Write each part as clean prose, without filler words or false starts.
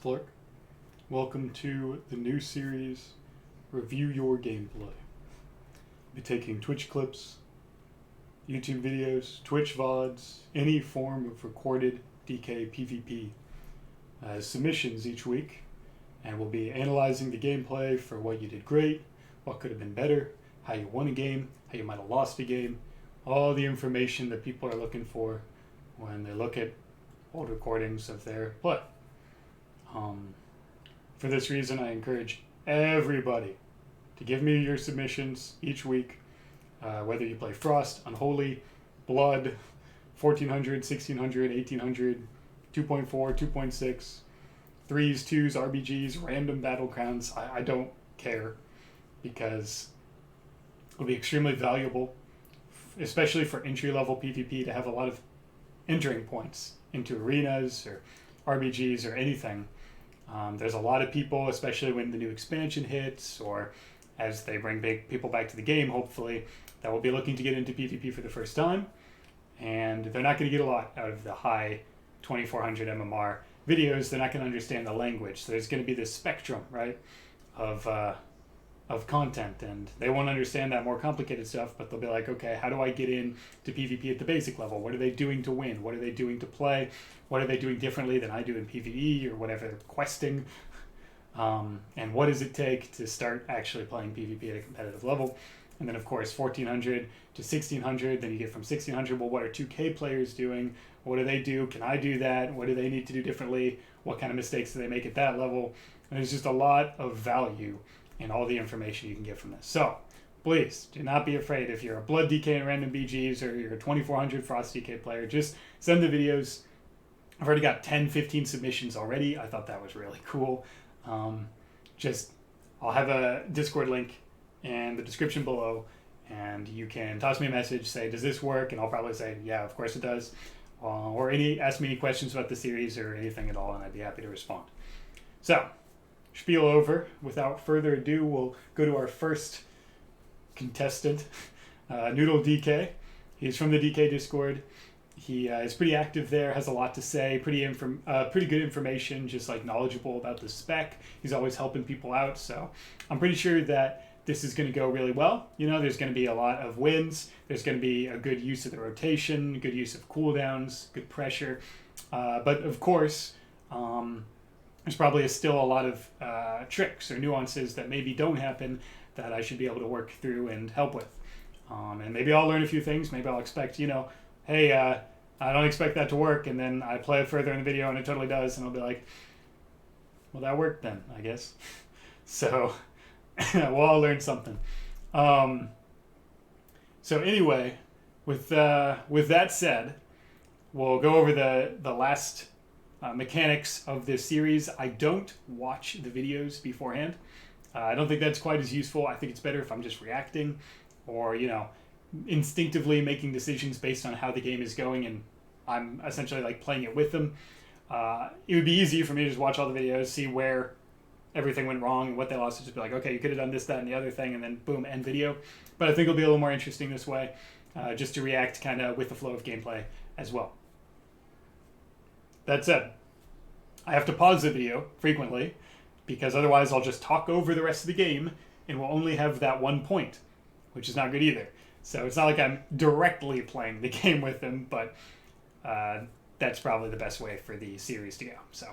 Flark. Welcome to the new series, Review Your Gameplay. I'll be taking Twitch clips, YouTube videos, Twitch VODs, any form of recorded DK PVP as submissions each week, and we'll be analyzing the gameplay for what you did great, what could have been better, how you won a game, how you might have lost a game, all the information that people are looking for when they look at old recordings of their play. For this reason, I encourage everybody to give me your submissions each week, whether you play Frost, Unholy, Blood, 1400, 1600, 1800, 2.4, 2.6, 3s, 2s, RBGs, random battlegrounds. I don't care, because it'll be extremely valuable, especially for entry-level PvP, to have a lot of entering points into arenas or RBGs or anything. There's a lot of people, especially when the new expansion hits, or as they bring big people back to the game, hopefully, that will be looking to get into PvP for the first time. And they're not going to get a lot out of the high 2400 MMR videos. They're not going to understand the language. So there's going to be this spectrum, right, of content, and they won't understand that more complicated stuff, but they'll be like, okay, how do I get in to PvP at the basic level? What are they doing to win? What are they doing to play? What are they doing differently than I do in PvE or whatever, questing? And what does it take to start actually playing PvP at a competitive level? And then, of course, 1400 to 1600, then you get from 1600, well, what are 2K players doing? What do they do? Can I do that? What do they need to do differently? What kind of mistakes do they make at that level? And there's just a lot of value in all the information you can get from this. So please do not be afraid. If you're a Blood DK and random BGs, or you're a 2400 Frost DK player, just send the videos. I've already got 10, 15 submissions already. I thought that was really cool. I'll have a Discord link in the description below, and you can toss me a message, say, does this work? And I'll probably say, yeah, of course it does. Or ask me any questions about the series or anything at all, and I'd be happy to respond. So, spiel over. Without further ado, we'll go to our first contestant, NoodleDK. He's from the DK Discord. He is pretty active there, has a lot to say, pretty good information, just like knowledgeable about the spec. He's always helping people out, so I'm pretty sure that this is going to go really well. You know, there's going to be a lot of wins. There's going to be a good use of the rotation, good use of cooldowns, good pressure. But of course, there's probably still a lot of tricks or nuances that maybe don't happen that I should be able to work through and help with. And maybe I'll learn a few things. Maybe I'll expect, hey, I don't expect that to work, and then I play it further in the video and it totally does, and I'll be like, well, that worked then, I guess. So we'll all learn something. So anyway, with that said, we'll go over the last mechanics of this series. I don't watch the videos beforehand. I don't think that's quite as useful. I think it's better if I'm just reacting, or instinctively making decisions based on how the game is going, and I'm essentially like playing it with them. It would be easy for me to just watch all the videos, see where everything went wrong and what they lost, to just be like, okay, you could have done this, that, and the other thing, and then boom, end video. But I think it'll be a little more interesting this way, just to react kind of with the flow of gameplay as well. That said, I have to pause the video frequently, because otherwise I'll just talk over the rest of the game and we'll only have that one point, which is not good either. So it's not like I'm directly playing the game with him, but that's probably the best way for the series to go. So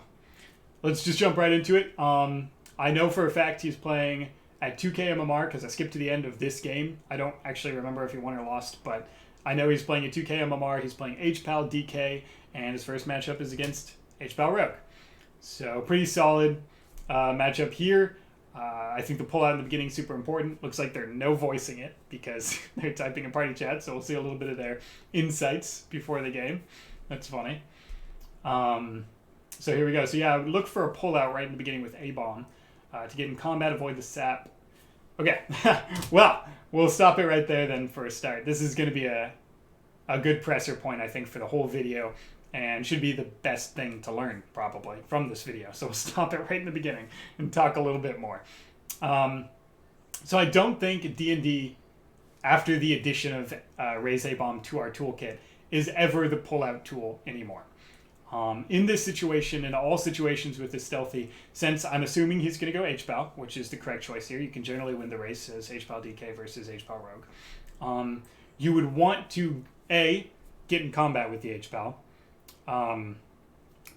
let's just jump right into it. I know for a fact he's playing at 2K MMR, because I skipped to the end of this game. I don't actually remember if he won or lost, but I know he's playing at 2K MMR. He's playing HPAL DK, and his first matchup is against HPAL Rogue. So pretty solid matchup here. I think the pullout in the beginning is super important. Looks like they're no voicing it because they're typing in party chat, so we'll see a little bit of their insights before the game. That's funny. So here we go. So yeah, look for a pullout right in the beginning with A-bomb to get in combat, avoid the sap. Okay, well, we'll stop it right there then for a start. This is going to be a good pressure point, I think, for the whole video, and should be the best thing to learn, probably, from this video. So we'll stop it right in the beginning and talk a little bit more. So I don't think D&D, after the addition of Raise A-Bomb to our toolkit, is ever the pullout tool anymore. In this situation, in all situations with this stealthy, since I'm assuming he's going to go H-Pal, which is the correct choice here, you can generally win the race as H-Pal DK versus H-Pal Rogue. You would want to, A, get in combat with the H-Pal.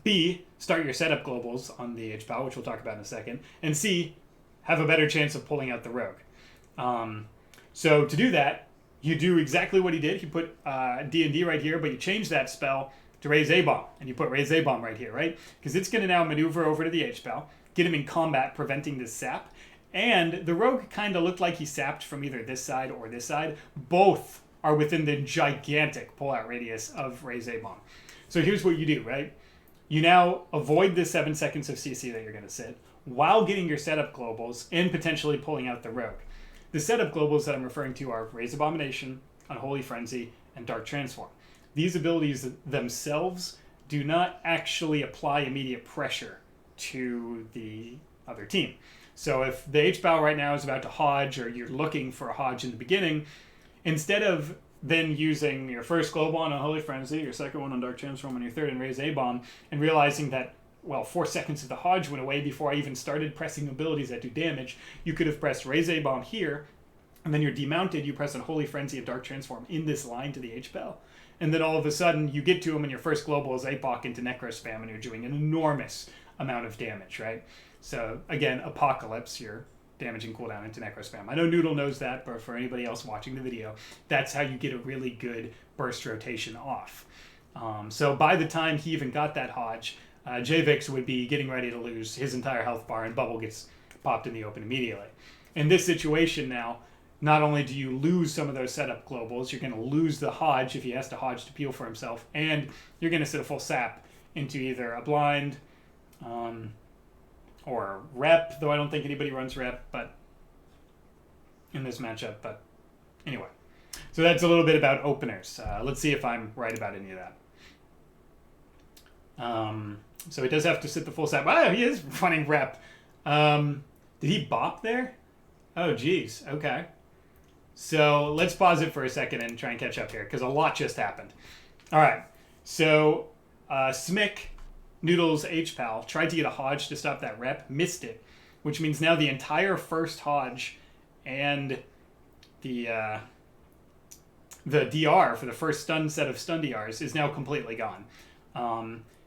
B, start your setup globals on the H-Pal, which we'll talk about in a second. And C, have a better chance of pulling out the Rogue. So to do that, you do exactly what he did. He put D&D right here, but you change that spell to raise A-Bomb, and you put raise A-Bomb right here, right? Because it's going to now maneuver over to the H-Pal, get him in combat, preventing this sap. And the Rogue kind of looked like he sapped from either this side or this side. Both are within the gigantic pullout radius of raise A-Bomb. So here's what you do, right? You now avoid the 7 seconds of CC that you're going to sit while getting your setup globals and potentially pulling out the Rogue. The setup globals that I'm referring to are Raise Abomination, Unholy Frenzy, and Dark Transform. These abilities themselves do not actually apply immediate pressure to the other team. So if the H-Pal right now is about to hodge, or you're looking for a hodge in the beginning, instead of then using your first global on Unholy Frenzy, your second one on Dark Transform, and your third on Raise A-Bomb, and realizing that, well, 4 seconds of the hodge went away before I even started pressing abilities that do damage, you could have pressed Raise A-Bomb here, and then you're demounted, you press Unholy Frenzy and Dark Transform in this line to the H-Pal. And then all of a sudden, you get to him, and your first global is 8 into Necro Spam, and you're doing an enormous amount of damage, right? So, again, Apocalypse, you're damaging cooldown into Necro Spam. I know Noodle knows that, but for anybody else watching the video, that's how you get a really good burst rotation off. So by the time he even got that hodge, Javix would be getting ready to lose his entire health bar, and Bubble gets popped in the open immediately. In this situation now, not only do you lose some of those setup globals, you're going to lose the hodge if he has to hodge to peel for himself, and you're going to sit a full sap into either a blind or rep, though I don't think anybody runs rep but in this matchup. But anyway, so that's a little bit about openers. Let's see if I'm right about any of that. So he does have to sit the full sap. Wow, he is running rep. Did he bop there? Oh, geez. Okay. So let's pause it for a second and try and catch up here, because a lot just happened. All right. So Smick, Noodle's H-Pal, tried to get a hodge to stop that rep, missed it, which means now the entire first hodge and the DR for the first stun set of stun DRs is now completely gone.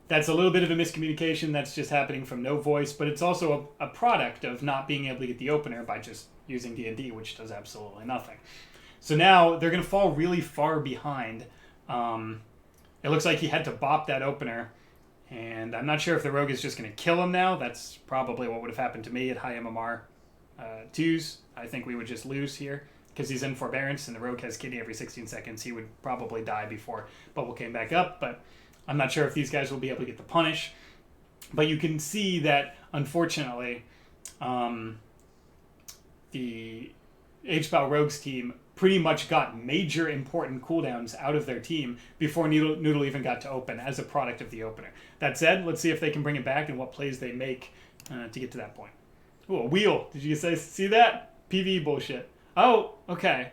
That's a little bit of a miscommunication that's just happening from no voice, but it's also a product of not being able to get the opener by just using D&D, which does absolutely nothing. So now they're going to fall really far behind. It looks like he had to bop that opener, and I'm not sure if the Rogue is just going to kill him now. That's probably what would have happened to me at high MMR 2s. I think we would just lose here because he's in Forbearance, and the Rogue has Kitty every 16 seconds. He would probably die before Bubble came back up, but I'm not sure if these guys will be able to get the punish. But you can see that, unfortunately, the H-Pal Rogues team pretty much got major important cooldowns out of their team before Noodle even got to open as a product of the opener. That said, let's see if they can bring it back and what plays they make to get to that point. Ooh, a wheel. Did you see that? PvE bullshit. Oh, okay.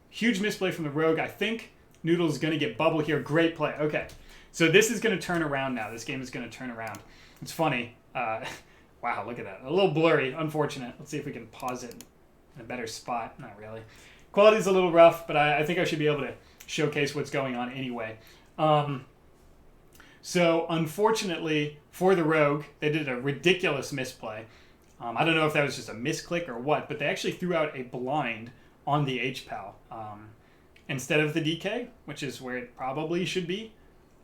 Huge misplay from the Rogue. I think Noodle's going to get Bubble here. Great play. Okay. So this is going to turn around now. This game is going to turn around. It's funny. Wow, look at that. A little blurry. Unfortunate. Let's see if we can pause it in a better spot. Not really. Quality's a little rough, but I think I should be able to showcase what's going on anyway. So unfortunately for the Rogue, they did a ridiculous misplay. I don't know if that was just a misclick or what, but they actually threw out a blind on the H-Pal instead of the DK, which is where it probably should be.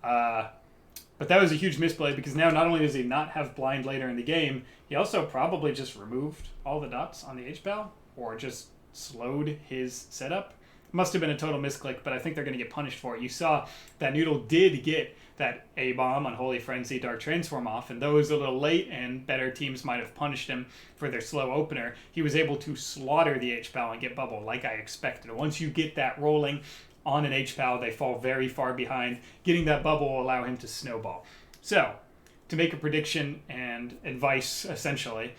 But that was a huge misplay because now not only does he not have blind later in the game, he also probably just removed all the dots on the H-Pal or just slowed his setup. Must have been a total misclick, but I think they're going to get punished for it. You saw that Noodle did get that A-Bomb, Unholy Frenzy, Dark Transform off, and though it was a little late and better teams might have punished him for their slow opener, he was able to slaughter the H-Pal and get Bubble like I expected. Once you get that rolling on an H-Pal, they fall very far behind. Getting that Bubble will allow him to snowball. So, to make a prediction and advice, essentially,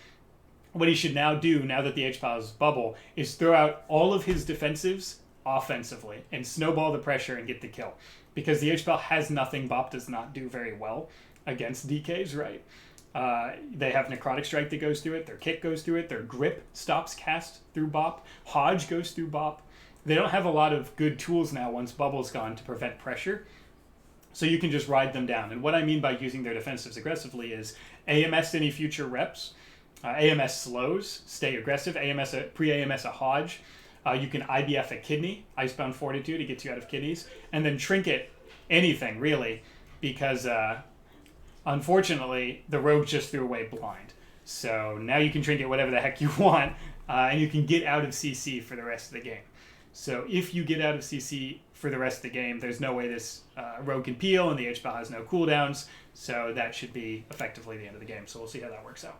what he should now do, now that the H-Pal is Bubble, is throw out all of his defensives offensively and snowball the pressure and get the kill. because the H-Bell has nothing Bop does not do very well against DKs, right? They have Necrotic Strike that goes through it, their kick goes through it, their grip stops cast through Bop, Hodge goes through Bop. They don't have a lot of good tools now once Bubble's gone to prevent pressure. So you can just ride them down. And what I mean by using their defensives aggressively is AMS any future reps, AMS slows, stay aggressive, pre-AMS a Hodge. You can IBF a Kidney, Icebound Fortitude, it gets you out of kidneys. And then Trinket anything, really, because unfortunately, the Rogue just threw away Blind. So now you can Trinket whatever the heck you want, and you can get out of CC for the rest of the game. So if you get out of CC for the rest of the game, there's no way this Rogue can peel, and the H-Bell has no cooldowns, so that should be effectively the end of the game. So we'll see how that works out.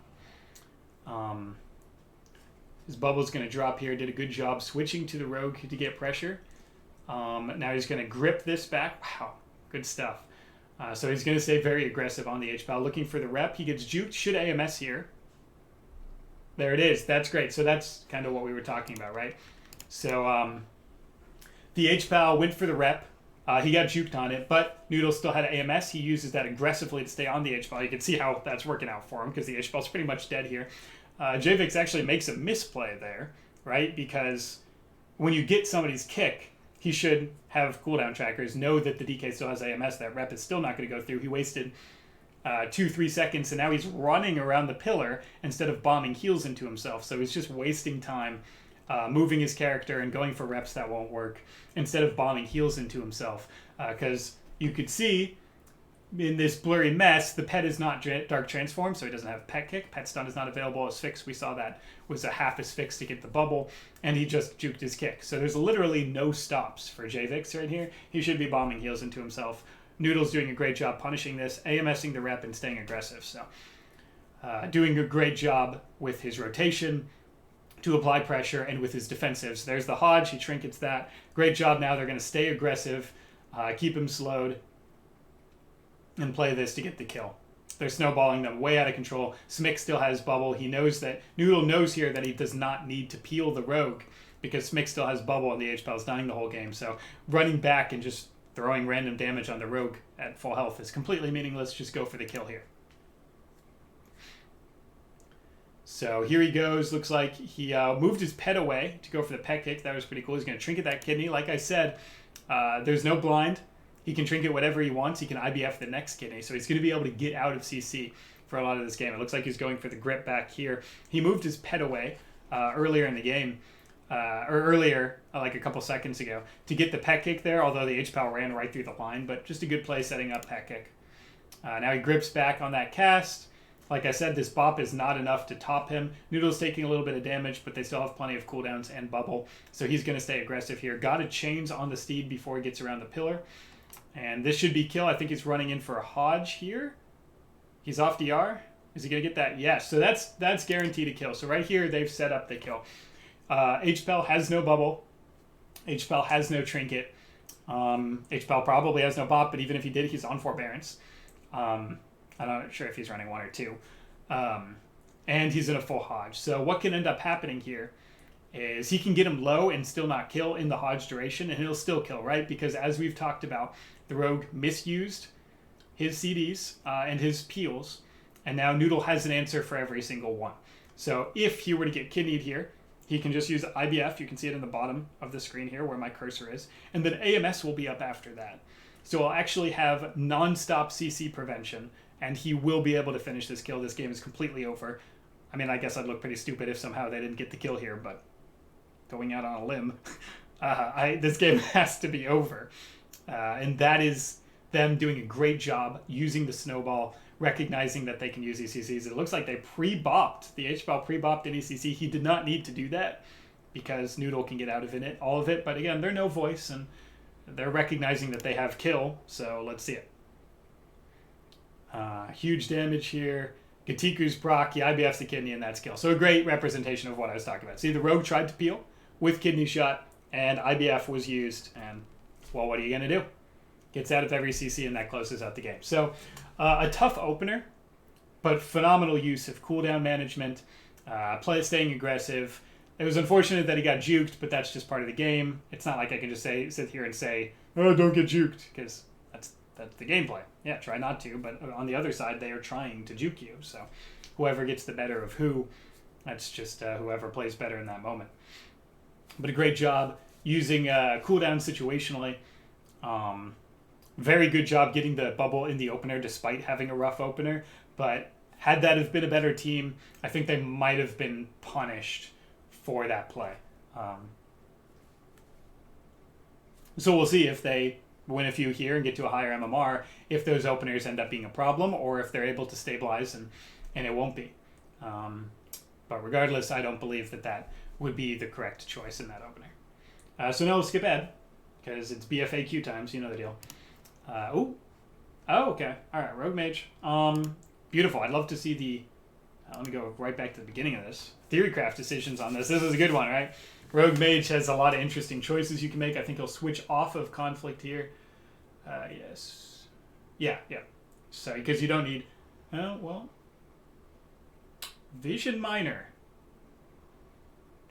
His Bubble's going to drop here, did a good job switching to the Rogue to get pressure. Now he's going to grip this back. Wow, good stuff. So he's going to stay very aggressive on the H-Bell, looking for the rep. He gets juked, should AMS here. There it is, that's great. So that's kind of what we were talking about, right? So the H-Pal went for the rep. He got juked on it, but Noodle still had AMS. He uses that aggressively to stay on the H-Pal. You can see how that's working out for him because the H-Pal's pretty much dead here. Javix actually makes a misplay there, right? Because when you get somebody's kick, he should have cooldown trackers, know that the DK still has AMS. That rep is still not going to go through. He wasted 2-3 seconds, and now he's running around the pillar instead of bombing heals into himself. So he's just wasting time. Moving his character and going for reps that won't work instead of bombing heals into himself. Because you could see in this blurry mess, the pet is not Dark Transform, so he doesn't have Pet Kick. Pet Stun is not available as Fix. We saw that was a half as Fix to get the bubble, and he just juked his kick. So there's literally no stops for Javix right here. He should be bombing heals into himself. Noodle's doing a great job punishing this, AMSing the rep and staying aggressive. So doing a great job with his rotation to apply pressure and with his defensives. There's the Hodge, he trinkets that. Great job now, they're going to stay aggressive, keep him slowed, and play this to get the kill. They're snowballing them way out of control. Smick still has bubble. He knows that, Noodle knows here that he does not need to peel the Rogue because Smick still has bubble and the H-Pal is dying the whole game. So running back and just throwing random damage on the Rogue at full health is completely meaningless. Just go for the kill here. So here he goes. Looks like he moved his pet away to go for the pet kick. That was pretty cool. He's going to trinket that kidney. Like I said, there's no blind. He can trinket whatever he wants. He can IBF the next kidney. So he's going to be able to get out of CC for a lot of this game. It looks like he's going for the grip back here. He moved his pet away earlier in the game, or earlier, like a couple seconds ago, to get the pet kick there, although the H-Pal ran right through the line. But just a good play setting up pet kick. Now he grips back on that cast. Like I said, this bop is not enough to top him. Noodle's taking a little bit of damage, but they still have plenty of cooldowns and bubble. So he's going to stay aggressive here. Got a chains on the steed before he gets around the pillar. And this should be kill. I think he's running in for a Hodge here. He's off DR. Is he going to get that? Yes. So that's guaranteed a kill. So right here, they've set up the kill. H-Pal has no bubble. H-Pal has no trinket. H-Pal probably has no bop, but even if he did, he's on forbearance. I'm not sure if he's running 1 or 2. And he's in a full Hodge. So what can end up happening here is he can get him low and still not kill in the Hodge duration, and he'll still kill, right? Because as we've talked about, the Rogue misused his CDs and his peels, and now Noodle has an answer for every single one. So if he were to get kidneyed here, he can just use IBF. You can see it in the bottom of the screen here where my cursor is. And then AMS will be up after that. So I'll actually have non-stop CC prevention, and he will be able to finish this kill. This game is completely over. I mean, I guess I'd look pretty stupid if somehow they didn't get the kill here, but going out on a limb, this game has to be over. And that is them doing a great job using the snowball, recognizing that they can use ECCs. It looks like they pre-bopped. The H-Ball pre-bopped an ECC. He did not need to do that because Noodle can get out of it, all of it. But again, they're no voice, and they're recognizing that they have kill, so let's see it. Huge damage here. Gatiku's proc, he IBFs the kidney, and that's kill. So a great representation of what I was talking about. See, the Rogue tried to peel with kidney shot, and IBF was used, and, well, what are you going to do? Gets out of every CC, and that closes out the game. So a tough opener, but phenomenal use of cooldown management, staying aggressive. It was unfortunate that he got juked, but that's just part of the game. It's not like I can just sit here and say oh, don't get juked, because that's the gameplay. Yeah, try not to, but on the other side, they are trying to juke you. So whoever gets the better of who, that's just whoever plays better in that moment. But a great job using cooldown situationally. Very good job getting the bubble in the opener despite having a rough opener. But had that have been a better team, I think they might have been punished for that play. So we'll see if they win a few here and get to a higher MMR, if those openers end up being a problem, or if they're able to stabilize and it won't be. But regardless, I don't believe that would be the correct choice in that opener. So now we'll skip Ed, because it's BFAQ times, you know the deal. Oh, okay. All right, Rogue Mage. Beautiful. I'd love to see the... let me go right back to the beginning of this. Theorycraft decisions on this. This is a good one, right? Rogue Mage has a lot of interesting choices you can make. I think he'll switch off of Conflict here. Yes. Yeah. So, because you don't need... well... Vision Miner.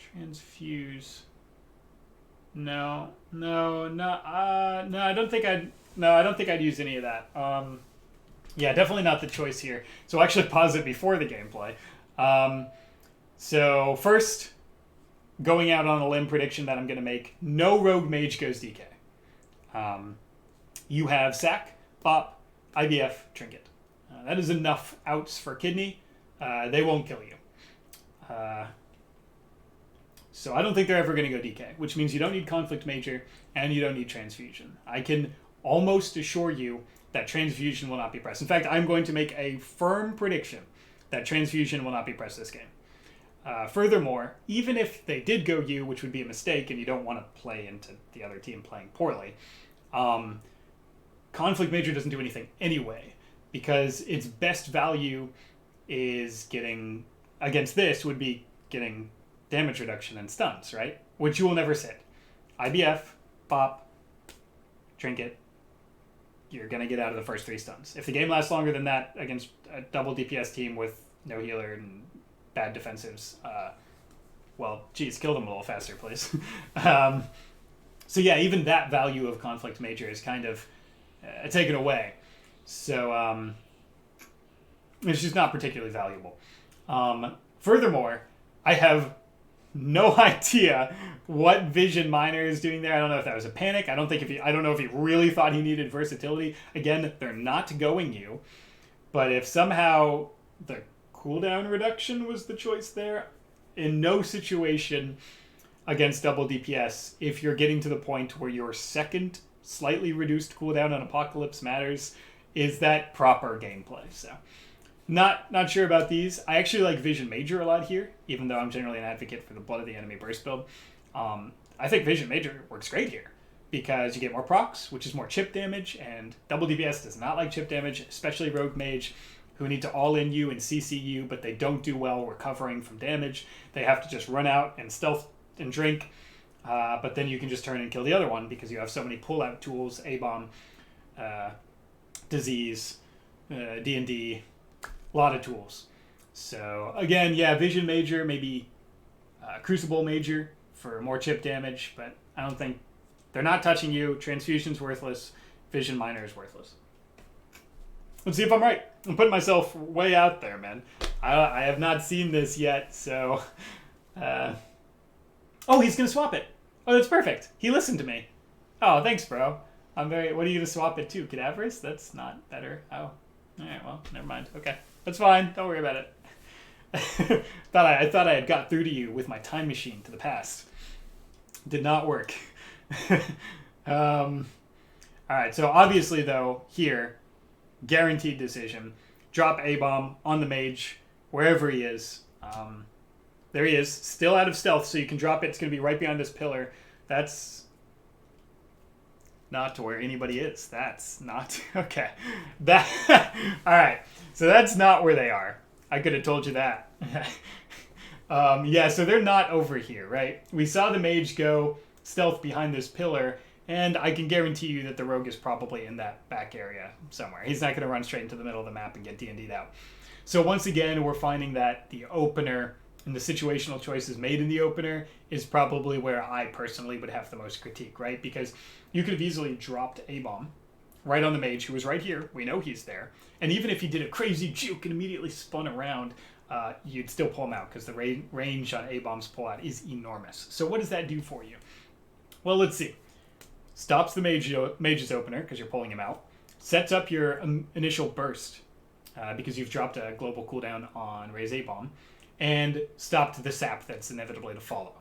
Transfuse. No, I don't think I'd use any of that. Yeah, definitely not the choice here. So I'll actually pause it before the gameplay. So first, going out on a limb prediction that I'm going to make, no Rogue Mage goes DK. You have Sack, Bop, IBF, Trinket. That is enough outs for Kidney. They won't kill you. So I don't think they're ever going to go DK, which means you don't need Conflict Major and you don't need Transfusion. I can almost assure you that Transfusion will not be pressed. In fact, I'm going to make a firm prediction that Transfusion will not be pressed this game. Furthermore, even if they did go you, which would be a mistake, and you don't want to play into the other team playing poorly, Conflict Major doesn't do anything anyway, because its best value is getting, against this, would be getting damage reduction and stuns, right? Which you will never sit. IBF, Bop, Trinket, you're going to get out of the first 3 stuns. If the game lasts longer than that against a double DPS team with no healer and bad defensives, well, geez, kill them a little faster, please. So yeah, even that value of Conflict Major is kind of taken away. So it's just not particularly valuable. Furthermore, I have no idea what Vision Miner is doing there. I don't know if that was a panic. I don't know if he really thought he needed versatility. Again, they're not going you. But if somehow the cooldown reduction was the choice there, in no situation against double DPS, if you're getting to the point where your second slightly reduced cooldown on Apocalypse matters, is that proper gameplay. So not sure about these. I actually like Vision Major a lot here, even though I'm generally an advocate for the Blood of the Enemy burst build. I think Vision Major works great here because you get more procs, which is more chip damage, and double DPS does not like chip damage, especially Rogue Mage, who need to all-in you and CC you, but they don't do well recovering from damage. They have to just run out and stealth and drink, but then you can just turn and kill the other one because you have so many pull-out tools, A-Bomb, Disease, D&D, a lot of tools. So again, yeah, Vision Major, maybe Crucible Major for more chip damage, but I don't think they're not touching you. Transfusion's worthless. Vision Miner is worthless. Let's see if I'm right. I'm putting myself way out there, man. I have not seen this yet, so... Oh, he's going to swap it. Oh, that's perfect. He listened to me. Oh, thanks, bro. What are you going to swap it to? Cadaverous? That's not better. Oh. Alright, well, never mind. Okay. That's fine. Don't worry about it. I thought I had got through to you with my time machine to the past. Did not work. Alright, so obviously, though, here, guaranteed decision. Drop A-Bomb on the mage, wherever he is. There he is, still out of stealth, so you can drop it. It's going to be right behind this pillar. That's not to where anybody is. That's not... Okay. Alright, so that's not where they are. I could have told you that. Yeah, so they're not over here, right? We saw the mage go stealth behind this pillar, and I can guarantee you that the rogue is probably in that back area somewhere. He's not going to run straight into the middle of the map and get D&D'd out. So once again, we're finding that the opener and the situational choices made in the opener is probably where I personally would have the most critique, right? Because you could have easily dropped A-bomb right on the mage who was right here. We know he's there. And even if he did a crazy juke and immediately spun around, you'd still pull him out because the range on A-bomb's pullout is enormous. So what does that do for you? Well, let's see. Stops the mage's opener because you're pulling him out. Sets up your initial burst because you've dropped a global cooldown on Raise A-bomb. And stopped the sap that's inevitably to follow.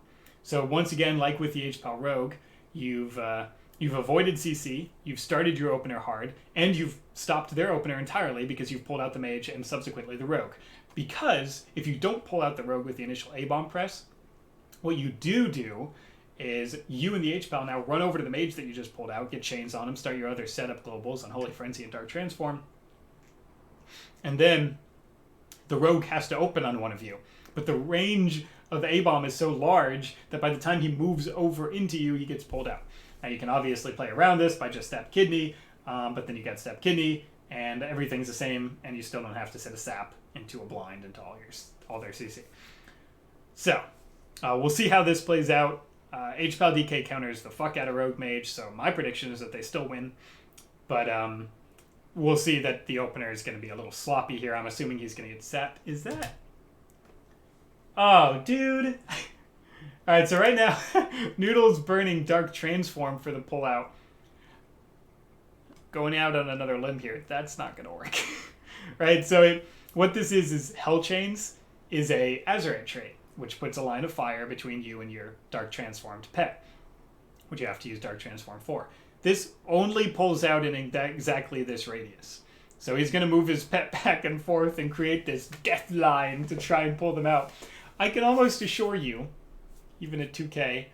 So once again, like with the H-Pal Rogue, you've avoided CC, you've started your opener hard, and you've stopped their opener entirely because you've pulled out the mage and subsequently the rogue. Because if you don't pull out the rogue with the initial A-bomb press, what you do is you and the H-Pal now run over to the mage that you just pulled out, get chains on him, start your other setup globals on Holy Frenzy and Dark Transform, and then the rogue has to open on one of you. But the range of A-bomb is so large that by the time he moves over into you, he gets pulled out. Now, you can obviously play around this by just step kidney, but then you got step kidney, and everything's the same, and you still don't have to set a sap into a blind into all their CC. So, we'll see how this plays out. H-Pal DK counters the fuck out of Rogue Mage, so my prediction is that they still win. But we'll see that the opener is going to be a little sloppy here. I'm assuming he's going to get sapped. Is that... Oh, dude. Alright, so right now, Noodle's burning Dark Transform for the pullout. Going out on another limb here. That's not going to work. Right, so what this is Hell Chains is a Azurite trait, which puts a line of fire between you and your Dark Transformed pet, which you have to use Dark Transform for. This only pulls out in exactly this radius. So he's going to move his pet back and forth and create this death line to try and pull them out. I can almost assure you, even at 2K,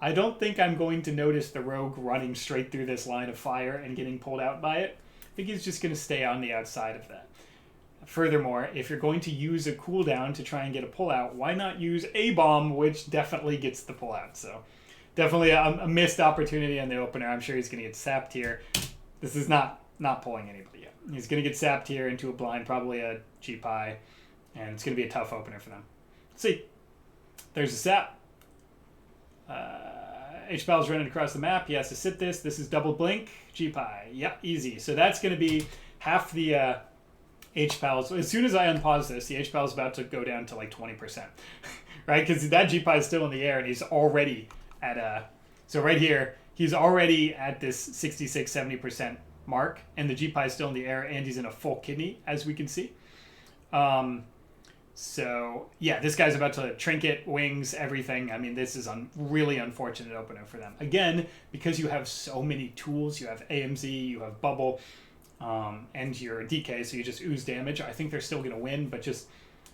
I don't think I'm going to notice the rogue running straight through this line of fire and getting pulled out by it. I think he's just going to stay on the outside of that. Furthermore, if you're going to use a cooldown to try and get a pullout, why not use A-bomb, which definitely gets the pullout? So definitely a missed opportunity on the opener. I'm sure he's going to get sapped here. This is not pulling anybody yet. He's going to get sapped here into a blind, probably a G-Pie, and it's going to be a tough opener for them. Let's see. There's a sap. H-Pal's running across the map. He has to sit this. This is double blink. G-Pie. Yep, easy. So that's going to be half the H-Pals. As soon as I unpause this, the H-Pal's about to go down to like 20%. Right? Because that G-Pie is still in the air and he's already at so right here, he's already at this 66, 70% mark, and the G-Pie is still in the air, and he's in a full kidney, as we can see. So, yeah, this guy's about to trinket, wings, everything. I mean, this is a really unfortunate opener for them. Again, because you have so many tools, you have AMZ, you have Bubble, and your DK, so you just ooze damage. I think they're still going to win, but just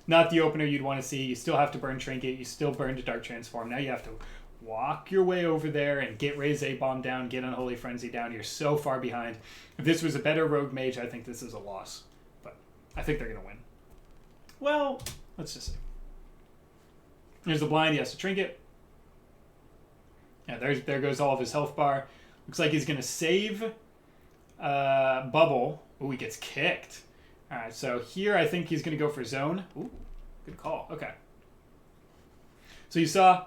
not the opener you'd want to see. You still have to burn Trinket, you still burn to Dark Transform. Now you have to walk your way over there and get Raise A-bomb down, get Unholy Frenzy down. You're so far behind. If this was a better Rogue Mage, I think this is a loss. But I think they're going to win. Well, let's just see. There's the blind. He has to Trinket. Yeah, there goes all of his health bar. Looks like he's going to save Bubble. Ooh, he gets kicked. All right, so here I think he's going to go for Zone. Ooh, good call. Okay. So you saw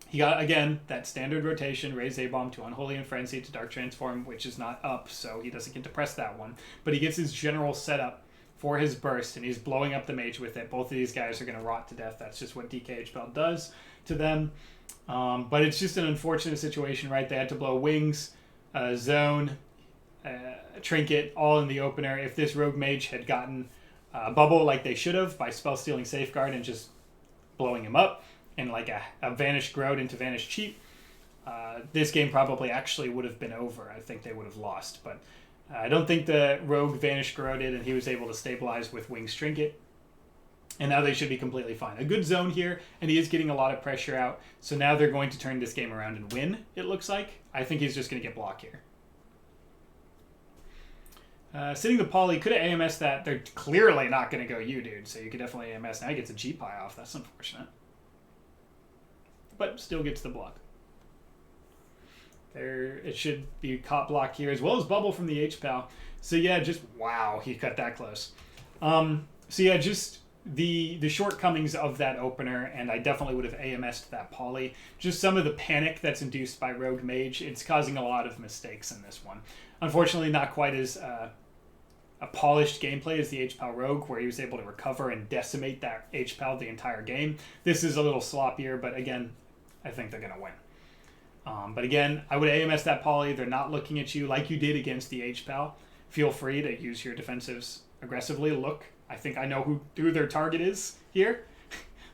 he got, again, that standard rotation, Raise A-bomb to Unholy and Frenzy to Dark Transform, which is not up, so he doesn't get to press that one. But he gets his general setup for his burst, and he's blowing up the mage with it. Both of these guys are going to rot to death. That's just what DK Spell does to them. But it's just an unfortunate situation, right? They had to blow Wings, Zone, Trinket, all in the opener. If this Rogue Mage had gotten Bubble like they should have by Spell Stealing Safeguard and just blowing him up, and like a Vanish Grout into Vanish Cheat, this game probably actually would have been over. I think they would have lost, but I don't think the Rogue Vanish Grouted, and he was able to stabilize with Wings Trinket. And now they should be completely fine. A good zone here, and he is getting a lot of pressure out. So now they're going to turn this game around and win, it looks like. I think he's just going to get blocked here. Sitting the poly, could have AMS that. They're clearly not going to go you, dude. So you could definitely AMS. Now he gets a G-Pie off. That's unfortunate. But still gets the block. There, it should be caught block here, as well as Bubble from the H-Pal. So yeah, just, wow, he cut that close. So yeah, just the shortcomings of that opener, and I definitely would have AMS'd that poly. Just some of the panic that's induced by Rogue Mage, it's causing a lot of mistakes in this one. Unfortunately, not quite as a polished gameplay as the H-Pal Rogue, where he was able to recover and decimate that H-Pal the entire game. This is a little sloppier, but again, I think they're going to win. But again, I would AMS that poly. They're not looking at you like you did against the H-Pal. Feel free to use your defensives aggressively. Look, I think I know who their target is here.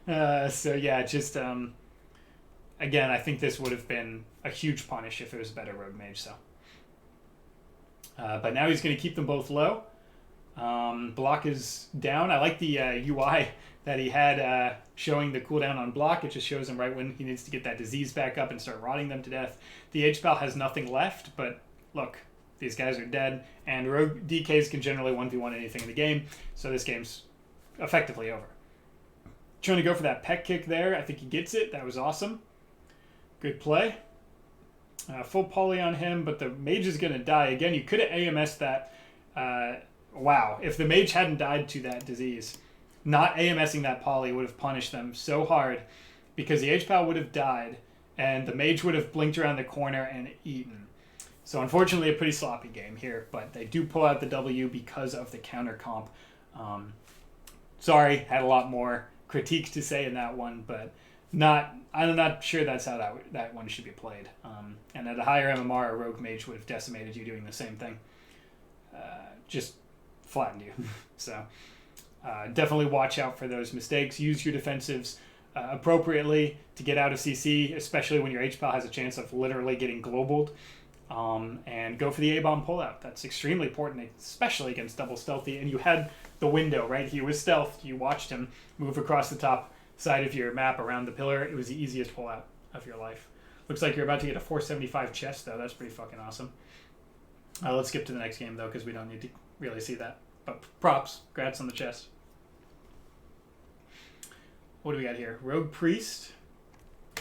So yeah, just again, I think this would have been a huge punish if it was a better Rogue Mage. So, but now he's going to keep them both low. Block is down. I like the UI that he had showing the cooldown on block. It just shows him right when he needs to get that disease back up and start rotting them to death. The H-Pal has nothing left, but look, these guys are dead, and Rogue DKs can generally 1v1 anything in the game, so this game's effectively over. Trying to go for that peck kick there. I think he gets it. That was awesome. Good play. Full poly on him, but the mage is going to die. Again, you could have AMS'd that. Wow, if the mage hadn't died to that disease, not AMSing that poly would have punished them so hard, because the H-Pal would have died, and the mage would have blinked around the corner and eaten. So unfortunately, a pretty sloppy game here, but they do pull out the W because of the counter comp. Sorry, had a lot more critique to say in that one, but I'm not sure that's how that one should be played. And at a higher MMR, a Rogue Mage would have decimated you doing the same thing. Just flattened you. So definitely watch out for those mistakes. Use your defensives appropriately to get out of CC, especially when your H-Pal has a chance of literally getting globaled. And go for the A-bomb pullout. That's extremely important, especially against double stealthy. And you had the window, right? He was stealthed. You watched him move across the top side of your map around the pillar. It was the easiest pullout of your life. Looks like you're about to get a 475 chest, though. That's pretty fucking awesome. Let's skip to the next game, though, because we don't need to really see that. But props. Congrats on the chest. What do we got here? Rogue Priest.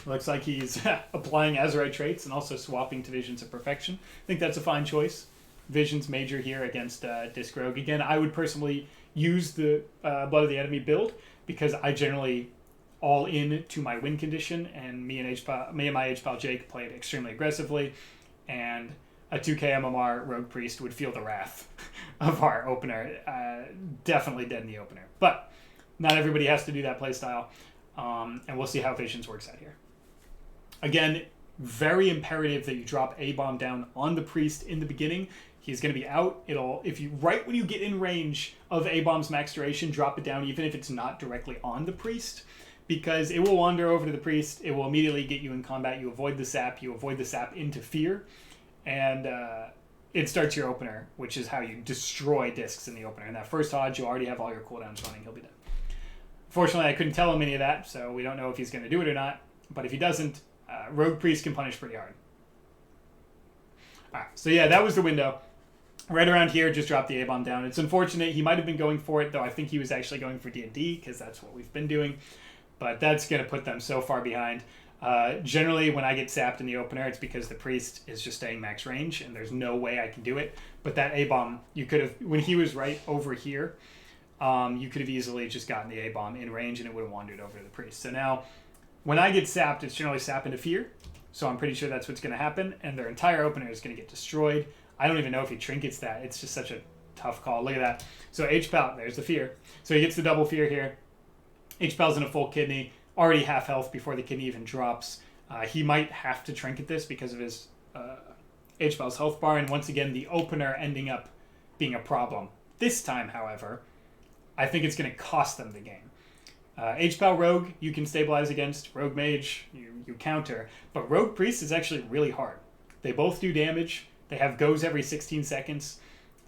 Looks like he's applying Azurite traits and also swapping to Visions of Perfection. I think that's a fine choice. Visions major here against Disc Rogue. Again, I would personally use the Blood of the Enemy build because I generally all in to my win condition, and me and my H-Pal Jake played extremely aggressively, and a 2k MMR Rogue Priest would feel the wrath of our opener. Definitely dead in the opener. But not everybody has to do that playstyle, and we'll see how Visions works out here. Again, very imperative that you drop A-bomb down on the Priest in the beginning. He's going to be out. Right when you get in range of A-bomb's max duration, drop it down, even if it's not directly on the Priest, because it will wander over to the Priest. It will immediately get you in combat. You avoid the sap. You avoid the sap into fear, and it starts your opener, which is how you destroy discs in the opener. In that first Hodge, you already have all your cooldowns running. He'll be dead. Fortunately, I couldn't tell him any of that, so we don't know if he's going to do it or not. But if he doesn't, Rogue Priest can punish pretty hard. Alright, so yeah, that was the window. Right around here, just drop the A-bomb down. It's unfortunate. He might have been going for it, though I think he was actually going for D&D, because that's what we've been doing. But that's going to put them so far behind. Generally, when I get sapped in the opener, it's because the Priest is just staying max range, and there's no way I can do it. But that A-bomb, you could have, when he was right over here, you could have easily just gotten the A-bomb in range, and it would have wandered over to the Priest. So now, when I get sapped, it's generally sap into fear. So I'm pretty sure that's what's going to happen. And their entire opener is going to get destroyed. I don't even know if he trinkets that. It's just such a tough call. Look at that. So H-Pal, there's the fear. So he gets the double fear here. H-Pal's in a full kidney. Already half health before the kidney even drops. He might have to trinket this because of his H-Pal's health bar. And once again, the opener ending up being a problem. This time, however, I think it's going to cost them the game. H-Pal Rogue, you can stabilize against. Rogue Mage, you counter. But Rogue Priest is actually really hard. They both do damage. They have goes every 16 seconds.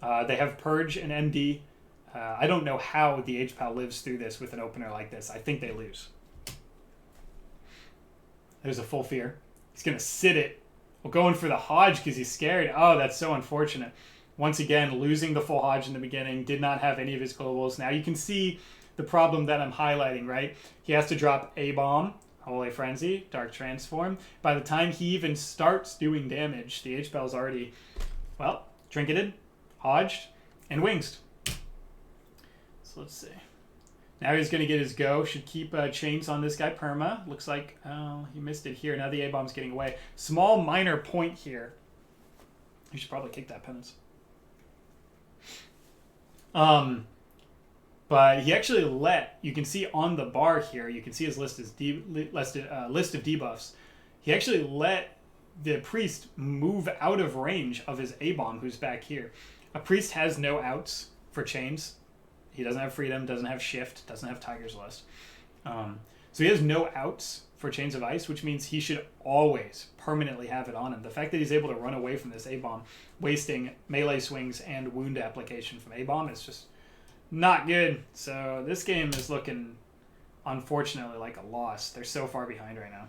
They have Purge and MD. I don't know how the H-Pal lives through this with an opener like this. I think they lose. There's a full fear. He's going to sit it. Well, going for the Hodge because he's scared. Oh, that's so unfortunate. Once again, losing the full Hodge in the beginning. Did not have any of his globals. Now you can see the problem that I'm highlighting, right? He has to drop A-bomb, Holy Frenzy, Dark Transform. By the time he even starts doing damage, the H-Pal's already, well, trinketed, hodged, and winged. So let's see. Now he's going to get his go. Should keep chains on this guy. Perma. Looks like he missed it here. Now the A-bomb's getting away. Small minor point here. He should probably kick that penance. But he actually you can see on the bar here, you can see his list of debuffs. He actually let the priest move out of range of his A-bomb, who's back here. A priest has no outs for chains. He doesn't have freedom, doesn't have shift, doesn't have tiger's lust. So he has no outs for chains of ice, which means he should always permanently have it on him. The fact that he's able to run away from this A-bomb, wasting melee swings and wound application from A-bomb is just not good. So this game is looking, unfortunately, like a loss. They're so far behind right now.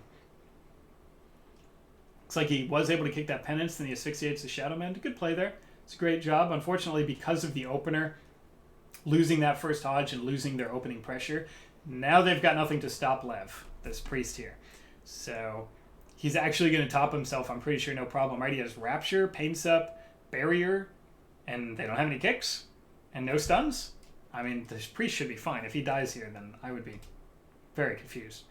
Looks like he was able to kick that penance, then he asphyxiates the Shadow Man. Good play there. It's a great job. Unfortunately, because of the opener, losing that first Hodge and losing their opening pressure, now they've got nothing to stop Lev, this priest here. So he's actually going to top himself, I'm pretty sure, no problem. Right? He has Rapture, Paints Up, Barrier, and they don't have any kicks, and no stuns. I mean, this priest should be fine. If he dies here, then I would be very confused.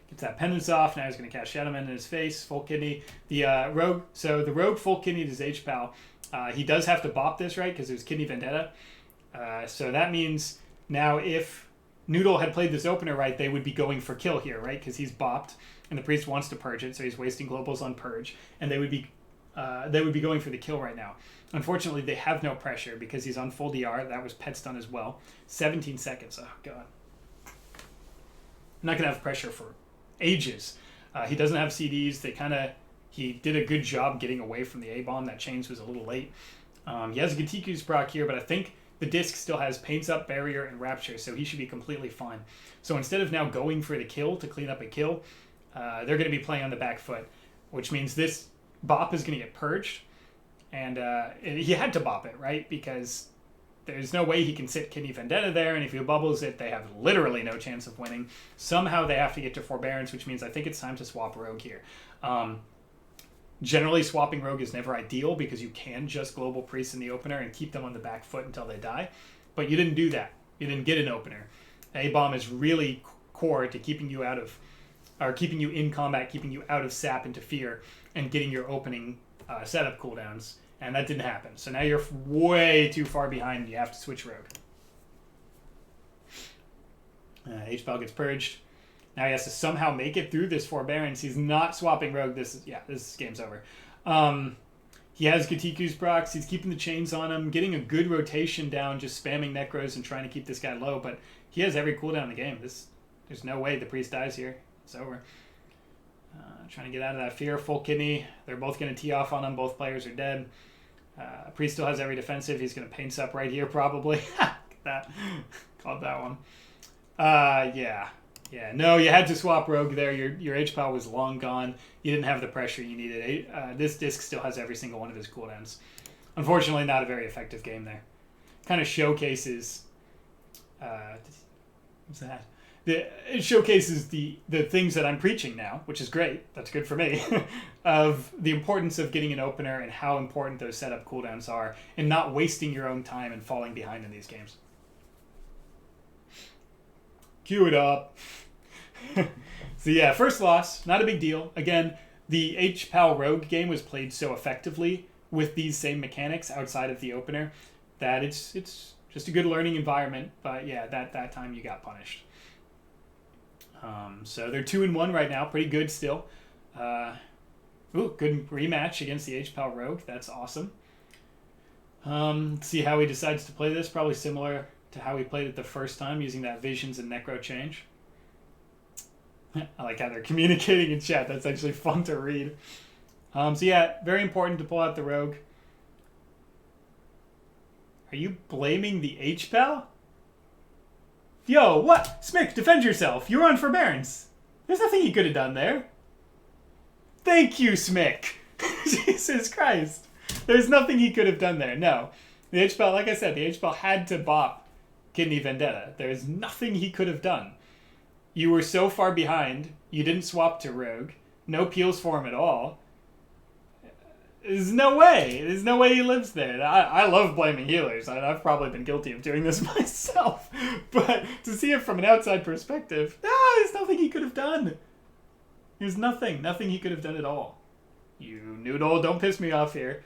Gets that penance off. Now he's going to cast Shadow Man in his face. Full kidney. The rogue. So the rogue full kidneyed his H-Pal. He does have to bop this, right? Because it was Kidney Vendetta. So that means now if Noodle had played this opener right, they would be going for kill here, right? Because he's bopped, and the priest wants to purge it, so he's wasting globals on purge, and they would be going for the kill right now. Unfortunately, they have no pressure because he's on full DR. That was pet stun as well. 17 seconds. Oh, God. I'm not going to have pressure for ages. He doesn't have CDs. He did a good job getting away from the A-bomb. That chains was a little late. He has a Gatiku's proc here, but I think the disc still has Paints Up, Barrier, and Rapture, so he should be completely fine. So instead of now going for the kill to clean up a kill, they're going to be playing on the back foot, which means this bop is going to get purged. And he had to bop it, right? Because there's no way he can sit Kidney Vendetta there, and if he bubbles it, they have literally no chance of winning. Somehow they have to get to Forbearance, which means I think it's time to swap Rogue here. Generally, swapping Rogue is never ideal because you can just Global Priest in the opener and keep them on the back foot until they die. But you didn't do that. You didn't get an opener. A-bomb is really core to keeping you keeping you in combat, keeping you out of sap into fear, and getting your opening setup cooldowns. And that didn't happen. So now you're way too far behind. You have to switch Rogue. H-Pal gets purged. Now he has to somehow make it through this Forbearance. He's not swapping Rogue. This game's over. He has Gatiku's procs. He's keeping the chains on him, getting a good rotation down, just spamming Necros and trying to keep this guy low. But he has every cooldown in the game. There's no way the priest dies here. It's over. Trying to get out of that fear. Full kidney. They're both going to tee off on him. Both players are dead. Priest still has every defensive. He's going to Paints Up right here probably. that. Called that one. Yeah. Yeah, no, you had to swap Rogue there. Your H-Pal was long gone. You didn't have the pressure you needed. This disc still has every single one of his cooldowns. Unfortunately, not a very effective game there. Kind of showcases... what's that? It showcases the things that I'm preaching now, which is great. That's good for me. Of the importance of getting an opener and how important those setup cooldowns are and not wasting your own time and falling behind in these games. Cue it up. So yeah, first loss, not a big deal. Again, the H-Pal Rogue game was played so effectively with these same mechanics outside of the opener that it's just a good learning environment. But yeah, that time you got punished. So they're 2-1 right now, pretty good still. Good rematch against the H-Pal Rogue. That's awesome. Let's see how he decides to play this. Probably similar to how he played it the first time, using that Visions and Necro change. I like how they're communicating in chat. That's actually fun to read. So yeah, very important to pull out the Rogue. Are you blaming the H-Pal? Yo, what? Smick, defend yourself. You're on Forbearance. There's nothing he could have done there. Thank you, Smick. Jesus Christ. There's nothing he could have done there. No. The H-Pal, like I said, the H-Pal had to bop Kidney Vendetta. There's nothing he could have done. You were so far behind. You didn't swap to Rogue. No peels for him at all. There's no way. There's no way he lives there. I love blaming healers. I've probably been guilty of doing this myself. But to see it from an outside perspective, there's nothing he could have done. There's nothing. Nothing he could have done at all. You Noodle, don't piss me off here.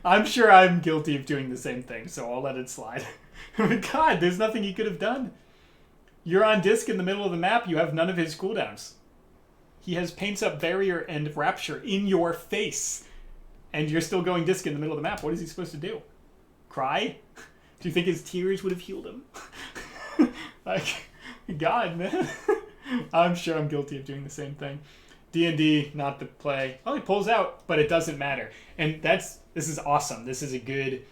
I'm sure I'm guilty of doing the same thing, so I'll let it slide. But God, there's nothing he could have done. You're on disc in the middle of the map. You have none of his cooldowns. He has Paints Up Barrier and Rapture in your face. And you're still going disc in the middle of the map. What is he supposed to do? Cry? Do you think his tears would have healed him? Like, God, man. I'm sure I'm guilty of doing the same thing. D&D, not the play. Oh, he pulls out, but it doesn't matter. And this is awesome. This is a good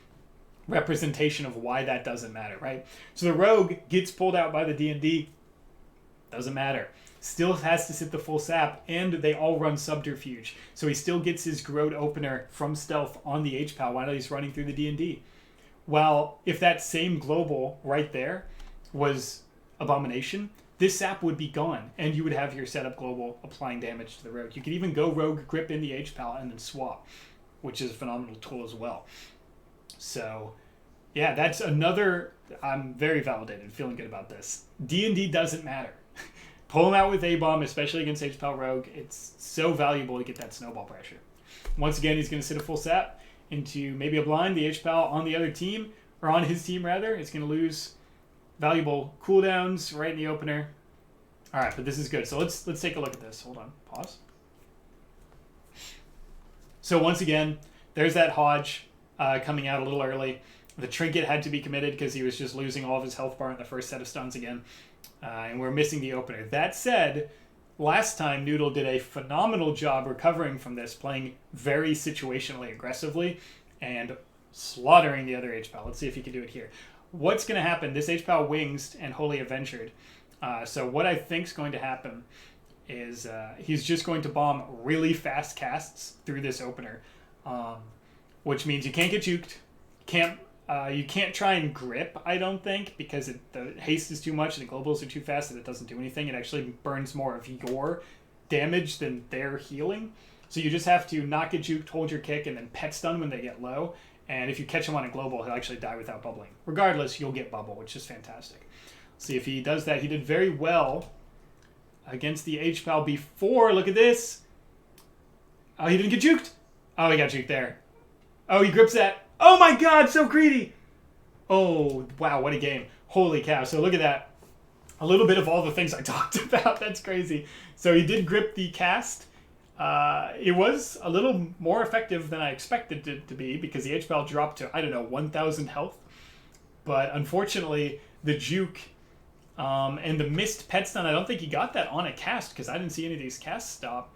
representation of why that doesn't matter, right? So the rogue gets pulled out by the D&D. Doesn't matter. Still has to sit the full sap, and they all run subterfuge. So he still gets his Growth opener from stealth on the H-Pal while he's running through the D&D. Well, if that same global right there was Abomination, this sap would be gone, and you would have your setup global applying damage to the rogue. You could even go rogue grip in the H-Pal and then swap, which is a phenomenal tool as well. So, yeah, that's another... I'm very validated, feeling good about this. D&D doesn't matter. Pull him out with A-Bomb, especially against H-Pal Rogue. It's so valuable to get that snowball pressure. Once again, he's going to sit a full sap into maybe a blind. The H-Pal on the other team, or on his team rather, is going to lose valuable cooldowns right in the opener. All right, but this is good. So let's take a look at this. Hold on. Pause. So once again, there's that Hodge coming out a little early. The Trinket had to be committed because he was just losing all of his health bar in the first set of stuns again. And we're missing the opener. That said, last time Noodle did a phenomenal job recovering from this, playing very situationally aggressively and slaughtering the other H-Pal. Let's see if he can do it here. What's going to happen? This H-Pal wings and Holy Adventured. So what I think is going to happen is he's just going to bomb really fast casts through this opener, which means you can't get juked. You can't try and grip, I don't think, because the haste is too much and the globals are too fast and it doesn't do anything. It actually burns more of your damage than their healing. So you just have to not get juked, hold your kick, and then pet stun when they get low. And if you catch him on a global, he'll actually die without bubbling. Regardless, you'll get bubble, which is fantastic. See if he does that. He did very well against the H-Pal before. Look at this. Oh, he didn't get juked. Oh, he got juked there. Oh, he grips that. Oh my God, so greedy. Oh, wow, what a game. Holy cow. So look at that. A little bit of all the things I talked about. That's crazy. So he did grip the cast. It was a little more effective than I expected it to be because the H-Pal dropped to, 1,000 health. But unfortunately, the juke and the missed pet stun, I don't think he got that on a cast because I didn't see any of these casts stop.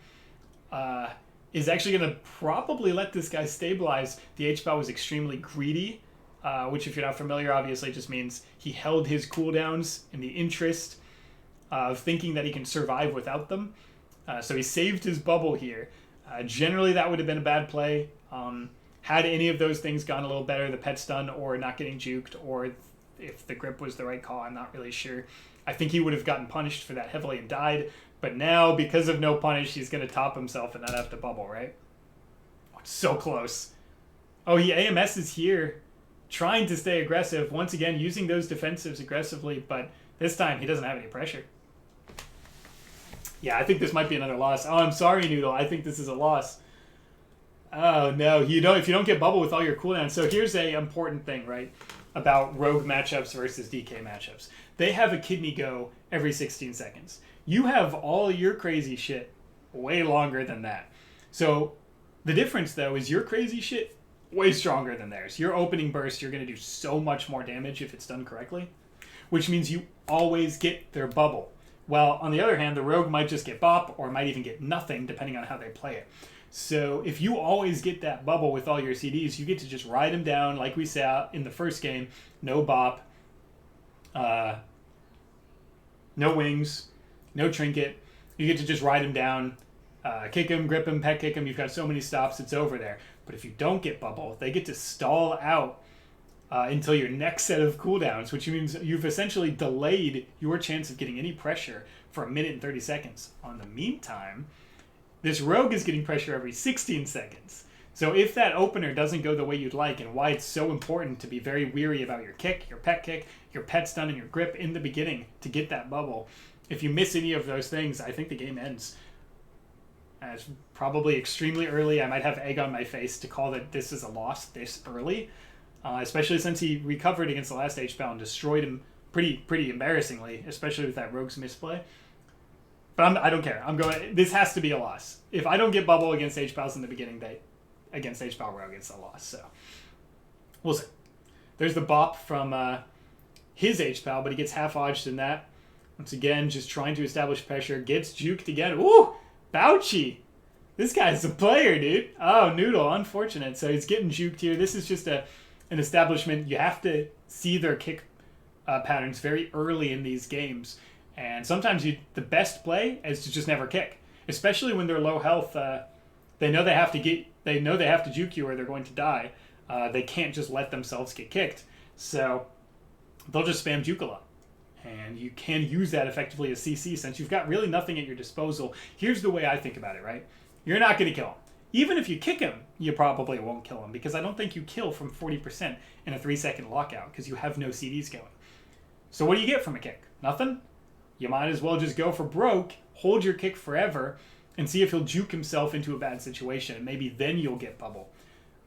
Is actually going to probably let this guy stabilize. The H-Pal was extremely greedy, which if you're not familiar, obviously just means he held his cooldowns in the interest of thinking that he can survive without them. So he saved his bubble here. Generally, that would have been a bad play. Had any of those things gone a little better, the pet stun or not getting juked, or if the grip was the right call, I'm not really sure. I think he would have gotten punished for that heavily and died. But now, because of no punish, he's going to top himself and not have to bubble, right? Oh, it's so close. Oh, he AMS is here, trying to stay aggressive. Once again, using those defensives aggressively, but this time he doesn't have any pressure. Yeah, I think this might be another loss. Oh, I'm sorry, Noodle. I think this is a loss. Oh, no. If you don't get bubble with all your cooldowns. So here's a important thing, right, about rogue matchups versus DK matchups. They have a kidney go every 16 seconds. You have all your crazy shit way longer than that. So the difference, though, is your crazy shit way stronger than theirs. Your opening burst, you're going to do so much more damage if it's done correctly, which means you always get their bubble. Well, on the other hand, the rogue might just get bop or might even get nothing depending on how they play it. So if you always get that bubble with all your CDs, you get to just ride them down like we saw in the first game. No bop, no wings, no trinket. You get to just ride him down, kick him, grip him, pet kick him. You've got so many stops, it's over there. But if you don't get bubble, they get to stall out until your next set of cooldowns, which means you've essentially delayed your chance of getting any pressure for 1 minute and 30 seconds. On the meantime, This rogue is getting pressure every 16 seconds. So if that opener doesn't go the way you'd like, and why it's so important to be very weary about your kick, your pet stun, and your grip in the beginning to get that bubble, if you miss any of those things, I think the game ends. It's probably extremely early. I might have egg on my face to call that this is a loss this early, especially since he recovered against the last H-Pal and destroyed him pretty embarrassingly, especially with that rogue's misplay. But I don't care. I'm going. This has to be a loss. If I don't get bubble against H-Pals in the beginning, against H-Pal rogue, it's a loss. So we'll see. There's the bop from his H-Pal, but he gets half odged in that. Once again, just trying to establish pressure. Gets juked again. Ooh! Bouchy! This guy's a player, dude. Oh, Noodle. Unfortunate. So he's getting juked here. This is just an establishment. You have to see their kick patterns very early in these games. And sometimes the best play is to just never kick. Especially when they're low health. They know they have to juke you or they're going to die. They can't just let themselves get kicked. So they'll just spam juke a lot. And you can use that effectively as CC since you've got really nothing at your disposal. Here's the way I think about it, right? You're not going to kill him. Even if you kick him, you probably won't kill him because I don't think you kill from 40% in a 3-second lockout because you have no CDs going. So what do you get from a kick? Nothing? You might as well just go for broke, hold your kick forever, and see if he'll juke himself into a bad situation. And maybe then you'll get bubble.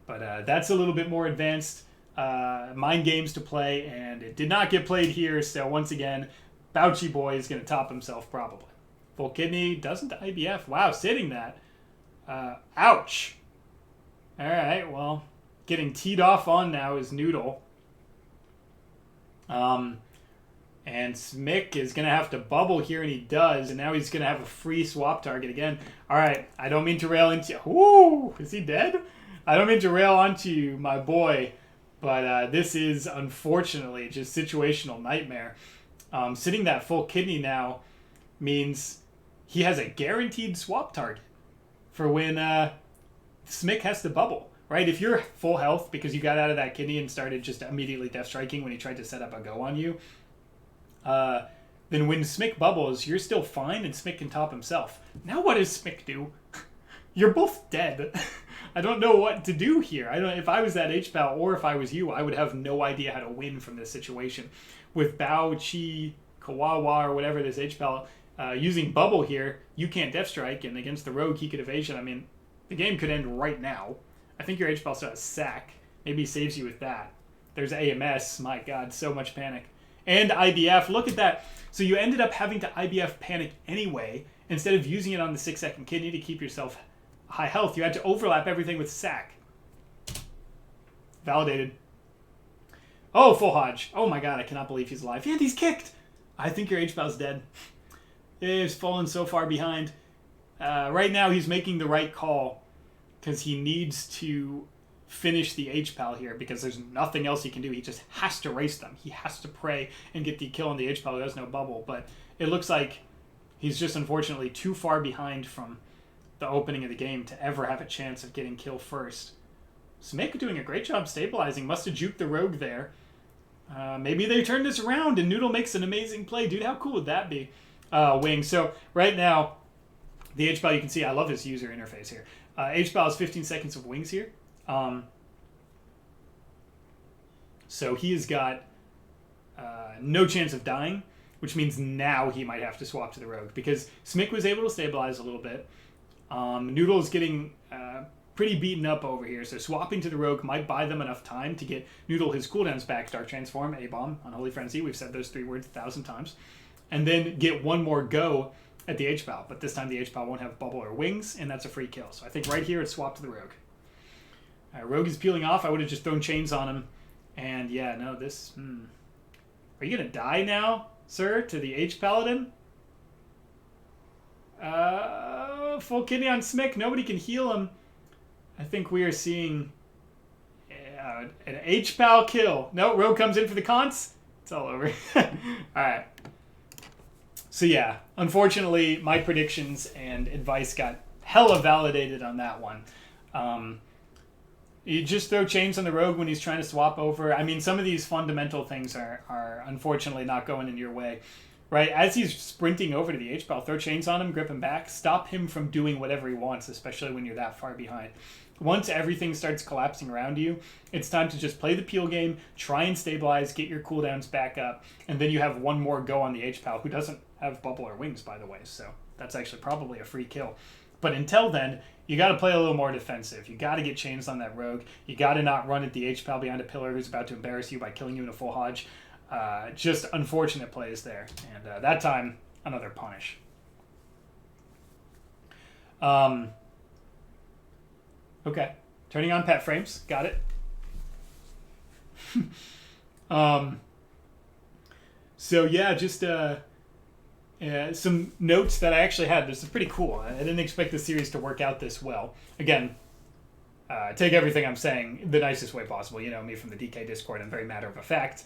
But that's a little bit more advanced mind games to play, and it did not get played here, so once again, Bouchy Boy is going to top himself probably. Full kidney doesn't IBF. Wow, sitting that. Ouch. Alright, well, getting teed off on now is Noodle. And Smick is going to have to bubble here, and he does, and now he's going to have a free swap target again. Alright, I don't mean to rail into... Ooh, is he dead? I don't mean to rail onto you, my boy. But this is, unfortunately, just situational nightmare. Sitting that full kidney now means he has a guaranteed swap target for when Smick has to bubble, right? If you're full health because you got out of that kidney and started just immediately death striking when he tried to set up a go on you, then when Smick bubbles, you're still fine and Smick can top himself. Now what does Smick do? You're both dead. I don't know what to do here. If I was that H-Pal or if I was you, I would have no idea how to win from this situation. With Bao, Chi, Kawawa, or whatever this H-Pal using bubble here, you can't death strike, and against the rogue, he could evasion. I mean, the game could end right now. I think your H-Pal still has sack. Maybe he saves you with that. There's AMS. My God, so much panic. And IBF. Look at that. So you ended up having to IBF panic anyway, instead of using it on the 6-second kidney to keep yourself high health. You had to overlap everything with sack. Validated. Oh, full Hodge. Oh my God, I cannot believe he's alive. And he's kicked. I think your H-Pal's dead. He's fallen so far behind. Right now, he's making the right call because he needs to finish the H-Pal here because there's nothing else he can do. He just has to race them. He has to pray and get the kill on the H-Pal who has no bubble. But it looks like he's just unfortunately too far behind from the opening of the game to ever have a chance of getting kill first. Smick doing a great job stabilizing. Must have juked the rogue there. Maybe they turn this around and Noodle makes an amazing play. Dude, how cool would that be? Wing. So right now, the H-Pal, you can see, I love this user interface here. H-Pal has 15 seconds of wings here. So he has got no chance of dying, which means now he might have to swap to the rogue because Smick was able to stabilize a little bit. Noodle is getting pretty beaten up over here, so swapping to the rogue might buy them enough time to get Noodle his cooldowns back. Dark Transform, A-Bomb, Unholy Frenzy, we've said those 3 words 1,000 times. And then get one more go at the H-Pal, but this time the H-Pal won't have bubble or wings, and that's a free kill. So I think right here it's swap to the rogue. Rogue is peeling off. I would have just thrown chains on him. And yeah, no, this... Are you going to die now, sir, to the H-Paladin? Full kidney on Smick. Nobody can heal him. I think we are seeing an H-Pal kill. No, Rogue comes in for the cons. It's all over. Alright. So yeah, unfortunately, my predictions and advice got hella validated on that one. You just throw chains on the Rogue when he's trying to swap over. I mean, some of these fundamental things are unfortunately not going in your way. right? As he's sprinting over to the H-Ball, throw chains on him, grip him back, stop him from doing whatever he wants, especially when you're that far behind. Once everything starts collapsing around you, it's time to just play the peel game, try and stabilize, get your cooldowns back up, and then you have one more go on the H-Pal, who doesn't have bubble or wings, by the way, so that's actually probably a free kill. But until then, you got to play a little more defensive. You got to get chains on that rogue. You got to not run at the H-Pal behind a pillar who's about to embarrass you by killing you in a full hodge. Just unfortunate plays there. And that time, another punish. Okay. Turning on pet frames. Got it. So yeah, just some notes that I actually had. This is pretty cool. I didn't expect the series to work out this well. Again, take everything I'm saying the nicest way possible. You know me from the DK Discord. I'm very matter of fact.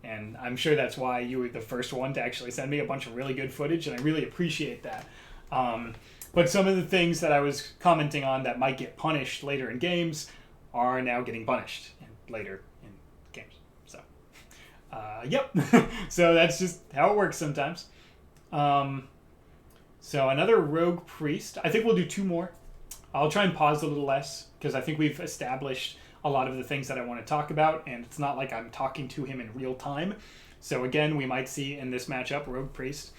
And I'm sure that's why you were the first one to actually send me a bunch of really good footage, and I really appreciate that. But some of the things that I was commenting on that might get punished later in games are now getting punished later in games. So, yep. So that's just how it works sometimes. So another rogue priest. I think we'll do 2 more. I'll try and pause a little less because I think we've established a lot of the things that I want to talk about, and it's not like I'm talking to him in real time. So again, we might see in this matchup, rogue priest,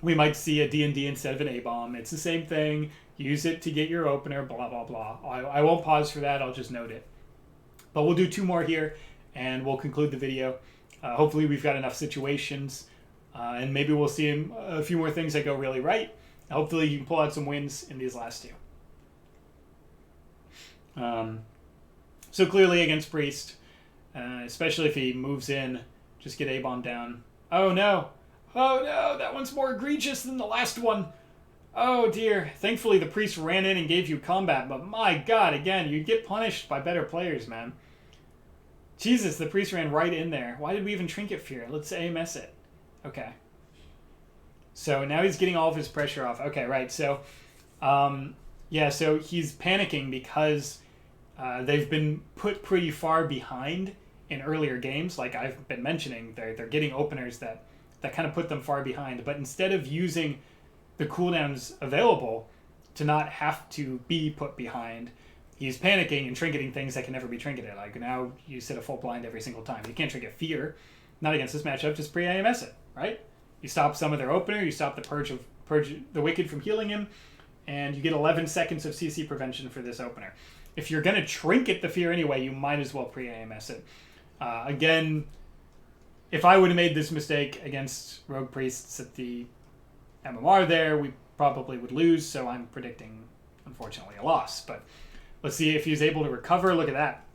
we might see a D&D instead of an A-bomb. It's the same thing. Use it to get your opener, blah, blah, blah. I won't pause for that. I'll just note it. But we'll do 2 more here, and we'll conclude the video. Hopefully we've got enough situations, and maybe we'll see a few more things that go really right. Hopefully you can pull out some wins in these last 2. So clearly against Priest, especially if he moves in, just get A-bomb down. Oh no! Oh no, that one's more egregious than the last one. Oh dear. Thankfully the Priest ran in and gave you combat, but my god, again, you get punished by better players, man. Jesus, the Priest ran right in there. Why did we even Trinket Fear? Let's AMS it. Okay. So now he's getting all of his pressure off. Okay, right, so, yeah, so he's panicking because they've been put pretty far behind in earlier games. Like I've been mentioning, they're getting openers that kind of put them far behind. But instead of using the cooldowns available to not have to be put behind, he's panicking and trinketing things that can never be trinketed. Like now you sit a full blind every single time. You can't trinket Fear. Not against this matchup, just pre-AMS it, right? You stop some of their opener, you stop the purge the Wicked from healing him, and you get 11 seconds of CC prevention for this opener. If you're going to trinket the Fear anyway, you might as well pre-AMS it. Again, if I would have made this mistake against Rogue Priests at the MMR there, we probably would lose, so I'm predicting, unfortunately, a loss. But let's see if he's able to recover. Look at that.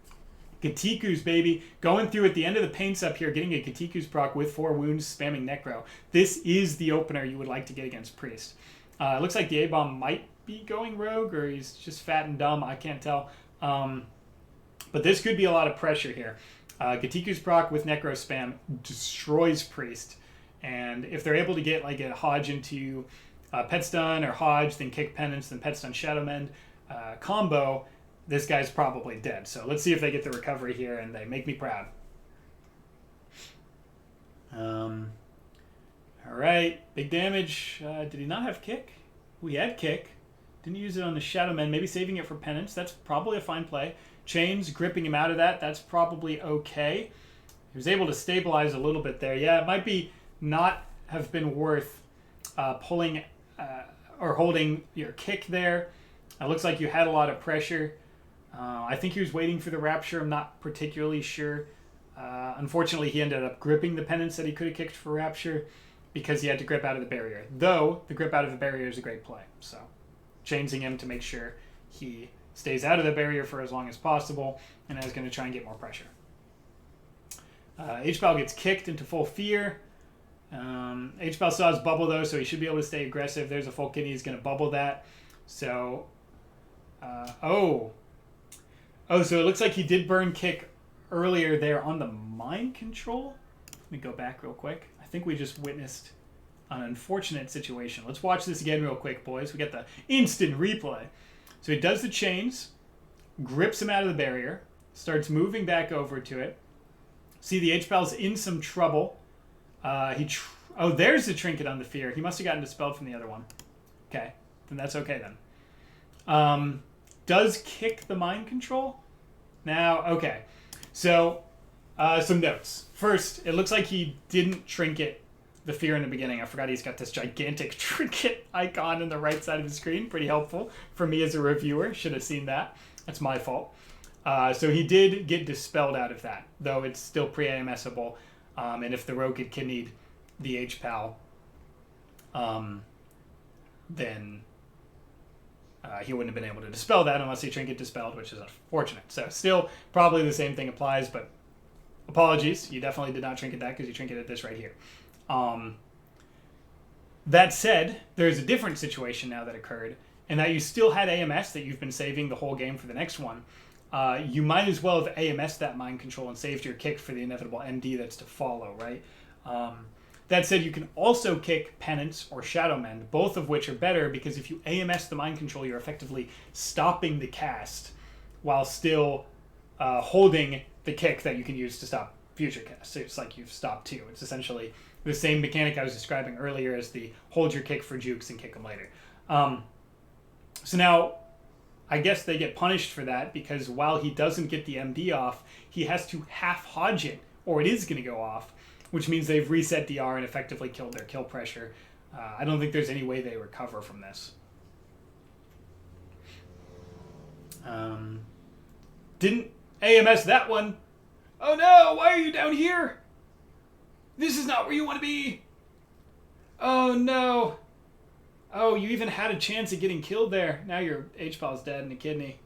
Gatiku's, baby. Going through at the end of the paints up here, getting a Gatiku's proc with 4 wounds, spamming Necro. This is the opener you would like to get against Priest. It looks like the A-bomb might be going rogue, or he's just fat and dumb. I can't tell. But this could be a lot of pressure here. Gatiku's proc with Necro spam destroys Priest. And if they're able to get like a Hodge into Pet Stun or Hodge, then kick Penance, then Pet Stun Shadow Mend combo, this guy's probably dead. So let's see if they get the recovery here and they make me proud. All right, big damage. Did he not have kick? We had kick. Didn't use it on the Shadow Men. Maybe saving it for Penance. That's probably a fine play. Chains, gripping him out of that. That's probably okay. He was able to stabilize a little bit there. Yeah, it might be not have been worth pulling or holding your kick there. It looks like you had a lot of pressure. I think he was waiting for the Rapture. I'm not particularly sure. Unfortunately, he ended up gripping the Penance that he could have kicked for Rapture because he had to grip out of the barrier. Though, the grip out of the barrier is a great play. So, chainsing him to make sure he stays out of the barrier for as long as possible, and is going to try and get more pressure. H-Bal gets kicked into full fear. H-Bal saw his bubble, though, so he should be able to stay aggressive. There's a full kidney. He's going to bubble that. So, so it looks like he did burn kick earlier there on the mind control. Let me go back real quick. I think we just witnessed an unfortunate situation. Let's watch this again real quick, boys. We got the instant replay. So he does the chains, grips him out of the barrier, starts moving back over to it. See, the H-Bal's in some trouble. He Oh, there's the trinket on the fear. He must have gotten dispelled from the other one. Okay, then that's okay then. Does kick the mind control? Now, okay. So, some notes. First, it looks like he didn't trinket the fear in the beginning. I forgot he's got this gigantic trinket icon on the right side of the screen. Pretty helpful for me as a reviewer. Should have seen that. That's my fault. So he did get dispelled out of that, though it's still pre-AMSable. And if the rogue had kidneyed the H-Pal, then he wouldn't have been able to dispel that unless he trinket dispelled, which is unfortunate. So still, probably the same thing applies, but apologies. You definitely did not trinket that because you trinketed this right here. That said, there's a different situation now that occurred, and that you still had AMS that you've been saving the whole game for the next one. You might as well have AMS'd that mind control and saved your kick for the inevitable MD that's to follow, right? That said, you can also kick Penance or Shadow Mend, both of which are better because if you AMS the mind control, you're effectively stopping the cast while still holding the kick that you can use to stop future casts. So it's like you've stopped two. It's essentially the same mechanic I was describing earlier as the hold your kick for jukes and kick them later. So now, I guess they get punished for that because while he doesn't get the MD off, he has to half hodge it or it is going to go off, which means they've reset DR and effectively killed their kill pressure. I don't think there's any way they recover from this. Didn't AMS that one. Oh no, why are you down here? This is not where you want to be. Oh no. Oh, you even had a chance of getting killed there. Now your H-Pal's dead in the kidney.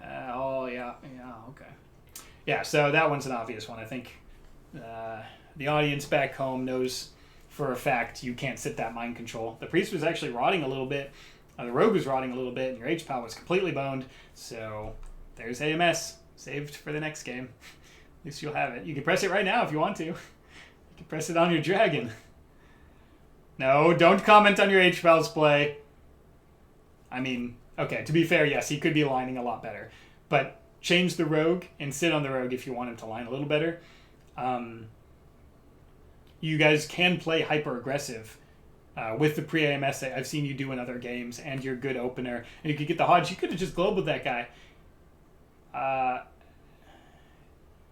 Oh, yeah, okay. Yeah, so that one's an obvious one. I think the audience back home knows for a fact you can't sit that mind control. The priest was actually rotting a little bit. The rogue was rotting a little bit, and your H-Pal was completely boned. So there's AMS, saved for the next game. At least you'll have it. You can press it right now if you want to. You can press it on your dragon. No, don't comment on your H-Pal's play. I mean, okay, to be fair, yes, he could be lining a lot better. But change the rogue and sit on the rogue if you want him to line a little better. You guys can play hyper-aggressive with the pre-AMS I've seen you do in other games and your good opener. And you could get the Hodge. You could have just globed that guy.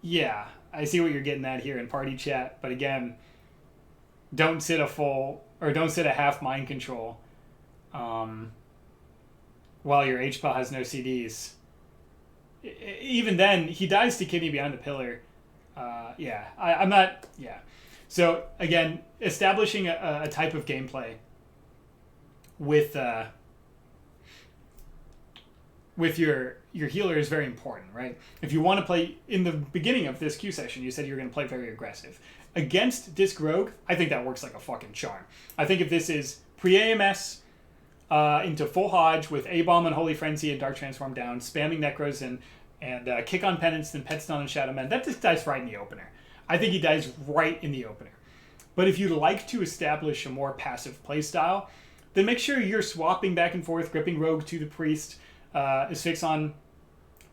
Yeah, I see what you're getting at here in party chat. But again, don't sit a full... or don't sit a half mind control while your H-Pal has no CDs. Even then, he dies to kidney behind the pillar. Yeah, I'm not... Yeah. So, again, establishing a type of gameplay with your healer is very important, right? If you want to play... In the beginning of this Q session, you said you were going to play very aggressive. Against Disc Rogue, I think that works like a fucking charm. I think if this is pre-AMS into full Hodge with A-Bomb and Holy Frenzy and Dark Transform down, spamming Necros and kick on Penance, then Pet Stun and Shadow Man, that just dies right in the opener. I think he dies right in the opener. But if you'd like to establish a more passive playstyle, then make sure you're swapping back and forth, gripping Rogue to the Priest, Asphyx on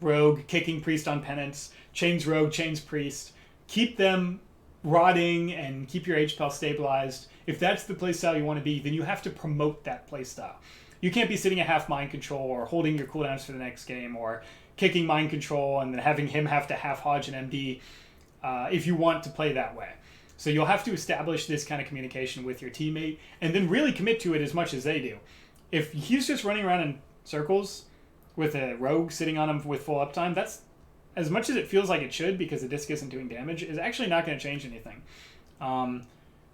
Rogue, kicking Priest on Penance, chains Rogue, chains Priest. Keep them rotting and keep your H-Pal stabilized. If that's the playstyle you want to be, then you have to promote that playstyle. You can't be sitting a half mind control or holding your cooldowns for the next game or kicking mind control and then having him have to half Hodge and MD if you want to play that way. So you'll have to establish this kind of communication with your teammate and then really commit to it as much as they do. If he's just running around in circles with a rogue sitting on him with full uptime, that's as much as it feels like it should because the disc isn't doing damage, is actually not going to change anything.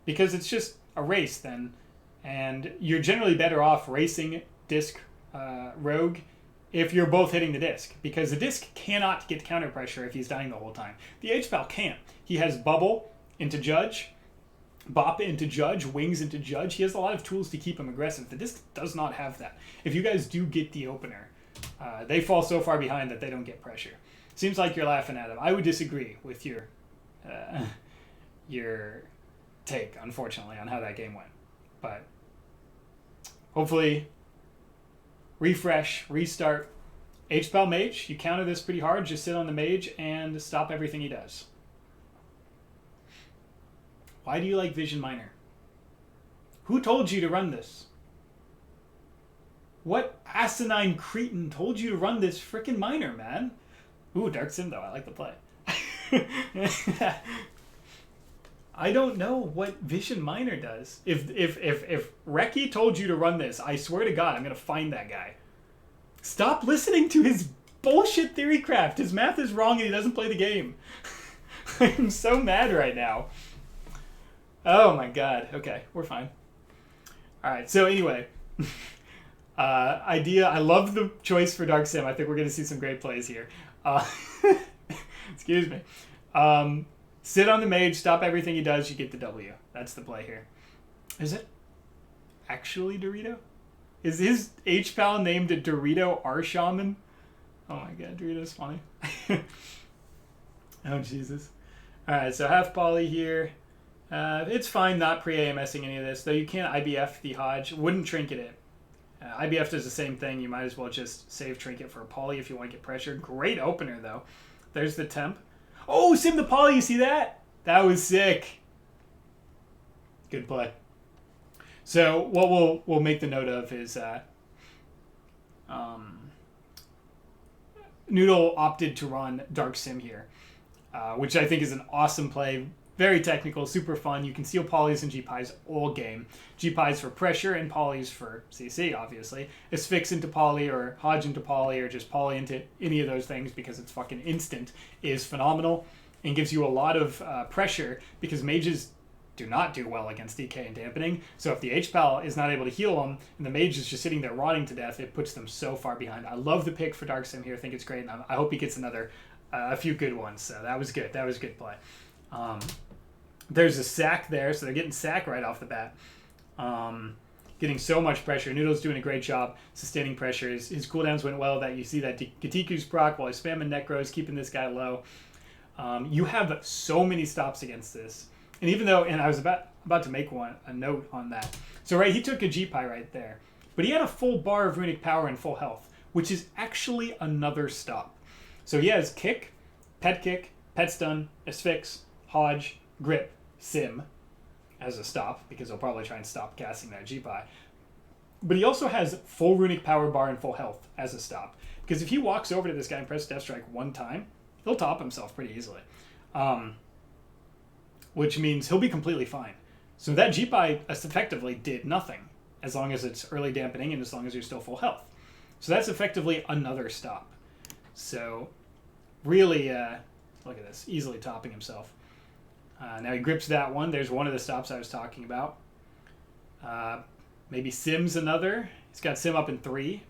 Because it's just a race then. And you're generally better off racing disc rogue if you're both hitting the disc. Because the disc cannot get counter pressure if he's dying the whole time. The H-Pal can't. He has Bubble into Judge, Bop into Judge, Wings into Judge. He has a lot of tools to keep him aggressive. The disc does not have that. If you guys do get the opener, they fall so far behind that they don't get pressure. Seems like you're laughing at him. I would disagree with your take, unfortunately, on how that game went. But hopefully, refresh, restart. H-Pal Mage, you counter this pretty hard. Just sit on the Mage and stop everything he does. Why do you like Vision Miner? Who told you to run this? What asinine cretin told you to run this frickin' miner, man? Ooh, Dark Sim, though. I like the play. I don't know what Vision Miner does. If Reki told you to run this, I swear to God, I'm going to find that guy. Stop listening to his bullshit theory craft. His math is wrong and he doesn't play the game. I'm so mad right now. Oh my God. Okay, we're fine. Alright, so anyway. Idea, I love the choice for Dark Sim. I think we're going to see some great plays here. Excuse me. Sit on the mage, stop everything he does, you get the W. That's the play here. Is it actually Dorito? Is his H-Pal named a Dorito R-Shaman? Oh my God, Dorito's funny. Oh, Jesus. Alright, so half poly here. It's fine not pre-AMSing any of this, though you can't IBF the Hodge. Wouldn't trinket it. IBF does the same thing. You might as well just save trinket for a poly if you want to get pressured. Great opener, though. There's the temp. Oh, Sim the poly, you see that? That was sick. Good play. So what we'll make the note of is Noodle opted to run Dark Sim here, which I think is an awesome play. Very technical, super fun. You can steal polys and G-Pies all game. G-Pies for pressure and polys for CC, obviously. Asphyx into poly or Hodge into poly or just poly into any of those things because it's fucking instant is phenomenal and gives you a lot of pressure because mages do not do well against DK and dampening. So if the H-Pal is not able to heal them and the mage is just sitting there rotting to death, it puts them so far behind. I love the pick for Dark Sim here. I think it's great. And I hope he gets a few good ones. So that was good. That was a good play. There's a sack there, so they're getting sack right off the bat. Getting so much pressure. Noodle's doing a great job sustaining pressure. His cooldowns went well. That you see that Gatiku's proc while he's spamming Necros, keeping this guy low. You have so many stops against this. And even though, and I was about to make a note on that. So right, he took a G-Pie right there. But he had a full bar of runic power and full health, which is actually another stop. So he has kick, pet stun, asphyx, Hodge, grip, Sim as a stop, because he'll probably try and stop casting that G-Pie. But he also has full runic power bar and full health as a stop. Because if he walks over to this guy and presses Death Strike one time, he'll top himself pretty easily. Which means he'll be completely fine. So that G-Pie effectively did nothing, as long as it's early dampening and as long as you're still full health. So that's effectively another stop. So really, look at this, easily topping himself. Now he grips that one. There's one of the stops I was talking about. Maybe Sim's another. He's got Sim up in 3.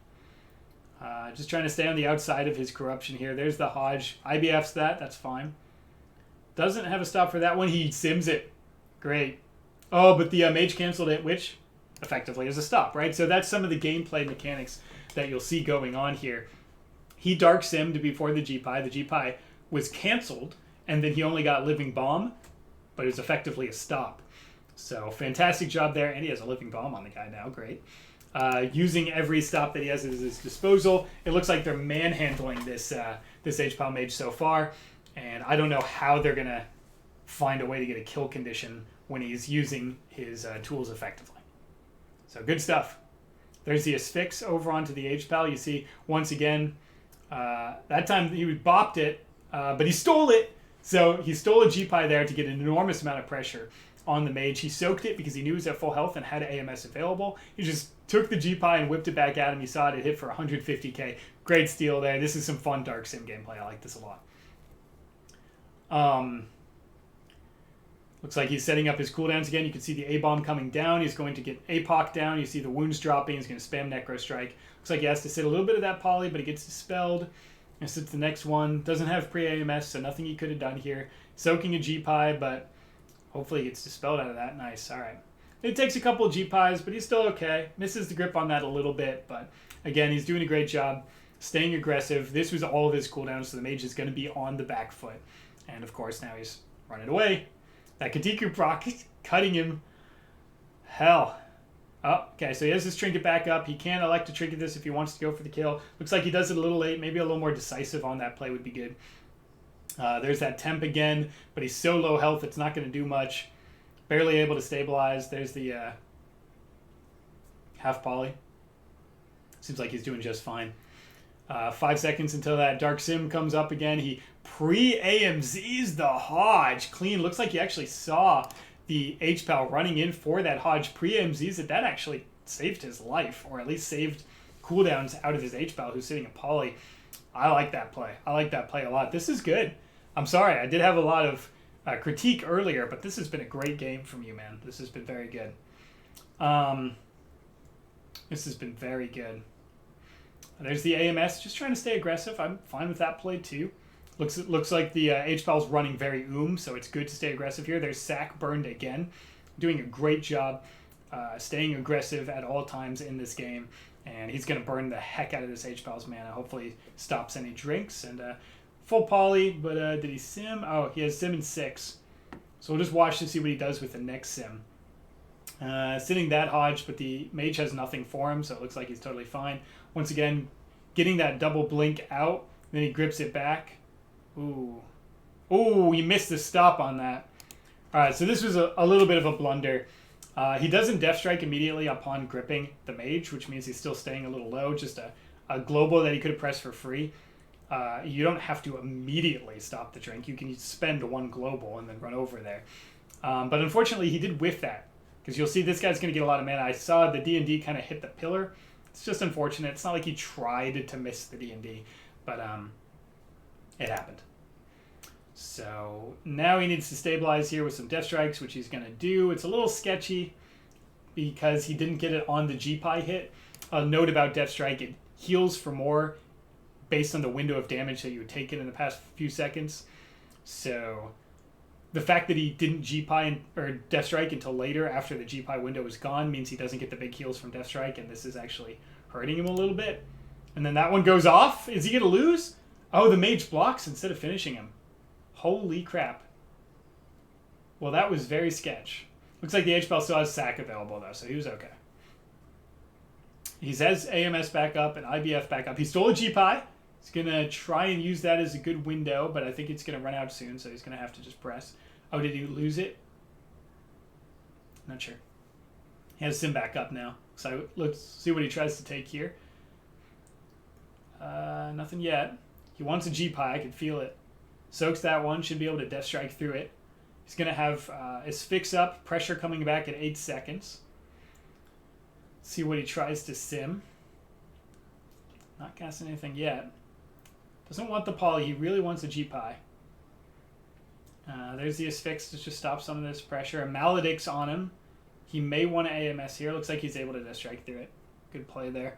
Just trying to stay on the outside of his corruption here. There's the Hodge. IBF's that. That's fine. Doesn't have a stop for that one. He Sims it. Great. Oh, but the mage canceled it, which effectively is a stop, right? So that's some of the gameplay mechanics that you'll see going on here. He Dark Simmed before the G-Pie. The G-Pie was canceled, and then he only got Living Bomb, but it was effectively a stop. So fantastic job there, and he has a Living Bomb on the guy now. Great. Using every stop that he has at his disposal. It looks like they're manhandling this H-Pal mage so far, and I don't know how they're going to find a way to get a kill condition when he's using his tools effectively. So good stuff. There's the Asphyx over onto the H-Pal. You see, once again, that time he bopped it, but he stole it. So he stole a G-Pie there to get an enormous amount of pressure on the mage. He soaked it because he knew he was at full health and had AMS available. He just took the G-Pie and whipped it back at him. You saw it hit for 150k. Great steal there. This is some fun Dark Sim gameplay. I like this a lot. Looks like he's setting up his cooldowns again. You can see the A-bomb coming down. He's going to get APOC down. You see the wounds dropping. He's going to spam Necro Strike. Looks like he has to sit a little bit of that poly, but it gets dispelled. And sits the next one. Doesn't have pre-AMS, so nothing he could have done here. Soaking a G-Pie, but hopefully he gets dispelled out of that. Nice. All right. It takes a couple of G-Pies, but he's still okay. Misses the grip on that a little bit, but again, he's doing a great job staying aggressive. This was all of his cooldowns, so the mage is going to be on the back foot. And of course, now he's running away. That Katiku proc cutting him. Hell. Oh, okay, so he has his trinket back up. He can elect to trinket this if he wants to go for the kill. Looks like he does it a little late. Maybe a little more decisive on that play would be good. There's that temp again, but he's so low health it's not going to do much. Barely able to stabilize. There's the Half poly. Seems like he's doing just fine. 5 seconds until that Dark Sim comes up again. He pre-AMZs the Hodge. Clean. Looks like he actually saw the H-Pal running in for that Hodge. Pre-AMZs it. That actually saved his life, or at least saved cooldowns out of his H-Pal, who's sitting at poly. I like that play. I like that play a lot. This is good. I'm sorry. I did have a lot of critique earlier, but this has been a great game from you, man. This has been very good. This has been very good. There's the AMS, just trying to stay aggressive. I'm fine with that play too. Looks like the H-Pal's running very so it's good to stay aggressive here. There's Sack burned again. Doing a great job staying aggressive at all times in this game. And he's going to burn the heck out of this H-Pal's mana. Hopefully stops any drinks. And full poly, but did he sim? Oh, he has sim in 6. So we'll just watch to see what he does with the next sim. Sitting that Hodge, but the mage has nothing for him, so it looks like he's totally fine. Once again, getting that double blink out, then he grips it back. Ooh. Ooh, he missed the stop on that. Alright, so this was a little bit of a blunder. He doesn't Death Strike immediately upon gripping the mage, which means he's still staying a little low. Just a global that he could have pressed for free. You don't have to immediately stop the drink. You can spend one global and then run over there. But unfortunately, he did whiff that. Because you'll see this guy's going to get a lot of mana. I saw the D&D kind of hit the pillar. It's just unfortunate. It's not like he tried to miss the D&D. But it happened. So now he needs to stabilize here with some Death Strikes, which he's going to do. It's a little sketchy because he didn't get it on the G-Pie hit. A note about Death Strike, it heals for more based on the window of damage that you would take it in the past few seconds. So the fact that he didn't G-Pie or Death Strike until later after the G-Pie window is gone means he doesn't get the big heals from Death Strike, and this is actually hurting him a little bit. And then that one goes off. Is he going to lose? Oh, the mage blocks instead of finishing him. Holy crap. Well, that was very sketch. Looks like the H-Pal still has Sack available, though, so he was okay. He has AMS back up and IBF back up. He stole a G-Pie. He's going to try and use that as a good window, but I think it's going to run out soon, so he's going to have to just press. Oh, did he lose it? Not sure. He has Sim back up now. So let's see what he tries to take here. Nothing yet. He wants a G-Pie. I can feel it. Soaks that one. Should be able to Death Strike through it. He's going to have his fix up. Pressure coming back at 8 seconds. See what he tries to sim. Not casting anything yet. Doesn't want the poly. He really wants a G-Pie. There's the Asphyx to just stop some of this pressure. A Maledict's on him. He may want to AMS here. Looks like he's able to Death Strike through it. Good play there.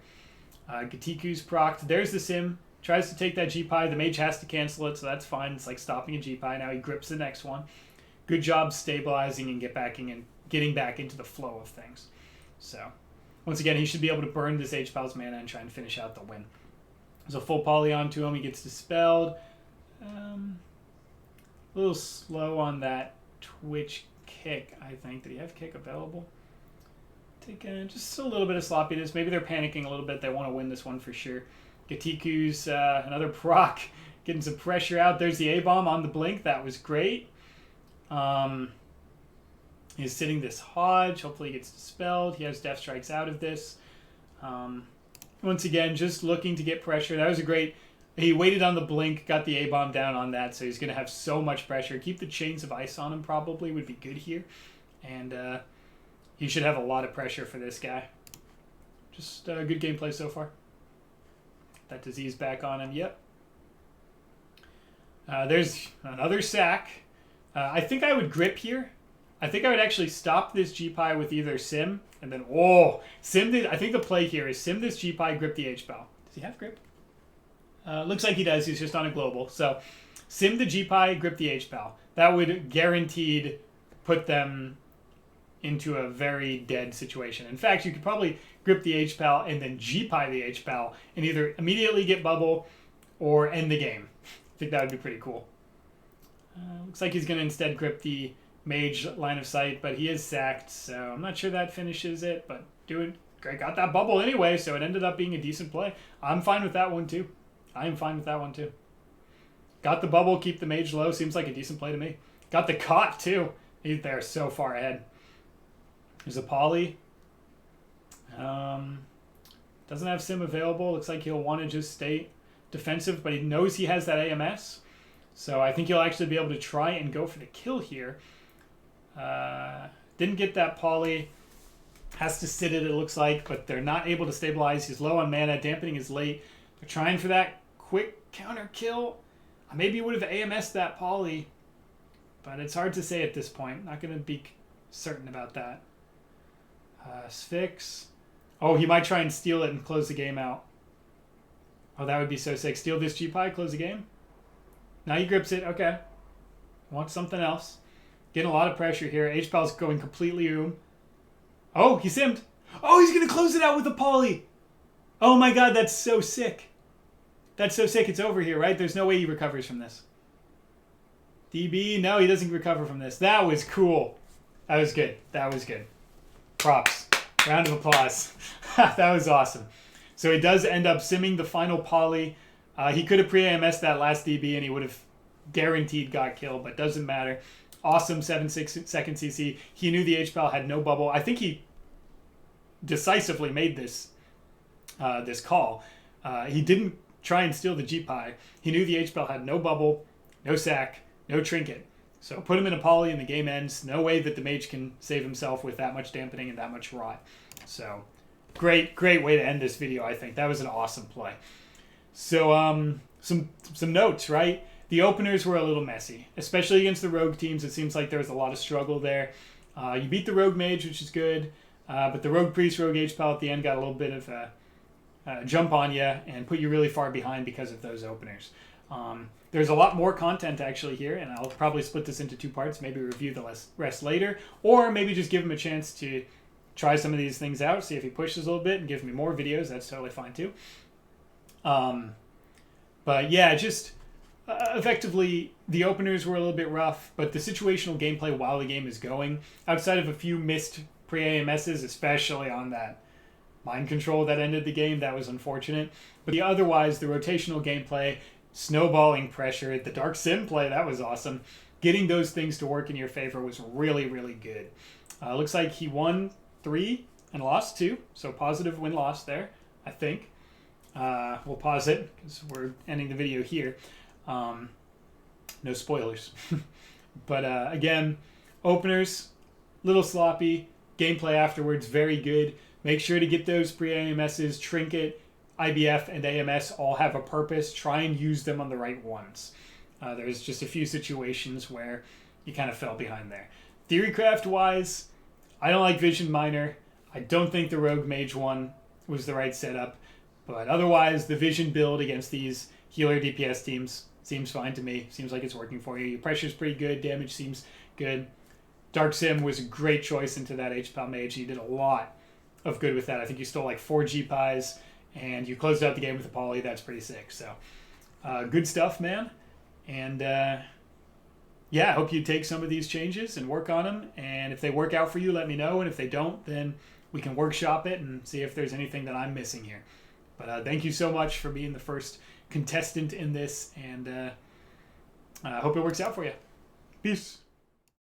Gatiku's procced. There's the sim. Tries to take that G-Pie. The mage has to cancel it, so that's fine. It's like stopping a G-Pie. Now he grips the next one. Good job stabilizing and getting back into the flow of things. So, once again, he should be able to burn this H-Pal's mana and try and finish out the win. There's a full poly onto him. He gets dispelled. A little slow on that Twitch kick, I think. Did he have kick available? Take just a little bit of sloppiness. Maybe they're panicking a little bit. They want to win this one for sure. Gatiku's another proc. Getting some pressure out. There's the A-bomb on the blink. That was great. He's sitting this Hodge. Hopefully he gets dispelled. He has Death Strikes out of this. Once again, just looking to get pressure. That was a great... He waited on the blink, got the A-bomb down on that, so he's going to have so much pressure. Keep the Chains of Ice on him probably would be good here. And he should have a lot of pressure for this guy. Just good gameplay so far. That disease back on him. Yep. There's another sack. I think I would grip here. I think I would actually stop this G-Pie with either Sim, and then, Sim I think the play here is Sim this G-Pie, grip the H-Pal. Does he have grip? Looks like he does. He's just on a global. So, Sim the G-Pie, grip the H-Pal. That would guaranteed put them into a very dead situation. In fact, you could probably grip the H-Pal and then G-Pie the H-Pal and either immediately get bubble or end the game. I think that would be pretty cool. Looks like he's going to instead grip the mage line of sight, but he is sacked, so I'm not sure that finishes it, but dude, got that bubble anyway, so it ended up being a decent play. I'm fine with that one too. I am fine with that one too. Got the bubble, keep the mage low, seems like a decent play to me. Got the caught too. They're so far ahead. There's a poly. Doesn't have Sim available. Looks like he'll want to just stay defensive, but he knows he has that AMS. So I think he'll actually be able to try and go for the kill here. Didn't get that poly. Has to sit it looks like, but they're not able to stabilize. He's low on mana. Dampening is late. They're trying for that quick counter kill. Maybe would have AMS'd that poly, but it's hard to say at this point. Not going to be certain about that. Sphinx. Oh, he might try and steal it and close the game out. Oh, that would be so sick. Steal this G-Pie, close the game. Now he grips it. Okay. Wants something else. Getting a lot of pressure here. H-Pal's going completely Oh, he simmed. Oh, he's going to close it out with a poly. Oh my god, that's so sick. That's so sick. It's over here, right? There's no way he recovers from this. DB, no, he doesn't recover from this. That was cool. That was good. That was good. Props. Round of applause. That was awesome. So he does end up simming the final poly. He could have pre-AMS that last DB and he would have guaranteed got killed, but doesn't matter. Awesome 7-second CC. He knew the H-Pal had no bubble. I think he decisively made this this call. He didn't try and steal the G-Pie. He knew the H-Pal had no bubble, no sack, no trinket. So put him in a poly and the game ends. No way that the mage can save himself with that much dampening and that much rot. So great way to end this video, I think. That was an awesome play. So some notes, right? The openers were a little messy, especially against the rogue teams. It seems like there was a lot of struggle there. You beat the rogue mage, which is good, but the rogue priest, rogue H-Pal at the end got a little bit of a jump on you and put you really far behind because of those openers. There's a lot more content actually here, and I'll probably split this into 2 parts, maybe review the rest later, or maybe just give him a chance to try some of these things out, see if he pushes a little bit and give me more videos. That's totally fine too. But yeah, just effectively the openers were a little bit rough, but the situational gameplay while the game is going, outside of a few missed pre-AMSs, especially on that mind control that ended the game, that was unfortunate. But otherwise, the rotational gameplay, snowballing pressure, the Dark Sim play, that was awesome. Getting those things to work in your favor was really, really good. Looks like he won 3 and lost 2, so positive win-loss there, I think. We'll pause it because we're ending the video here. No spoilers. But again, openers, little sloppy. Gameplay afterwards, very good. Make sure to get those pre-AMSs, Trinket, IBF, and AMS all have a purpose. Try and use them on the right ones. There's just a few situations where you kind of fell behind there. Theorycraft-wise, I don't like Vision Miner. I don't think the Rogue Mage one was the right setup. But otherwise, the Vision build against these healer DPS teams seems fine to me. Seems like it's working for you. Your pressure's pretty good. Damage seems good. Dark Sim was a great choice into that H-Pal Mage. You did a lot of good with that. I think you stole like 4 G-Pies, and you closed out the game with a poly. That's pretty sick. So, good stuff, man. And, yeah, I hope you take some of these changes and work on them. And if they work out for you, let me know. And if they don't, then we can workshop it and see if there's anything that I'm missing here. But thank you so much for being the first contestant in this, and I hope it works out for you. Peace.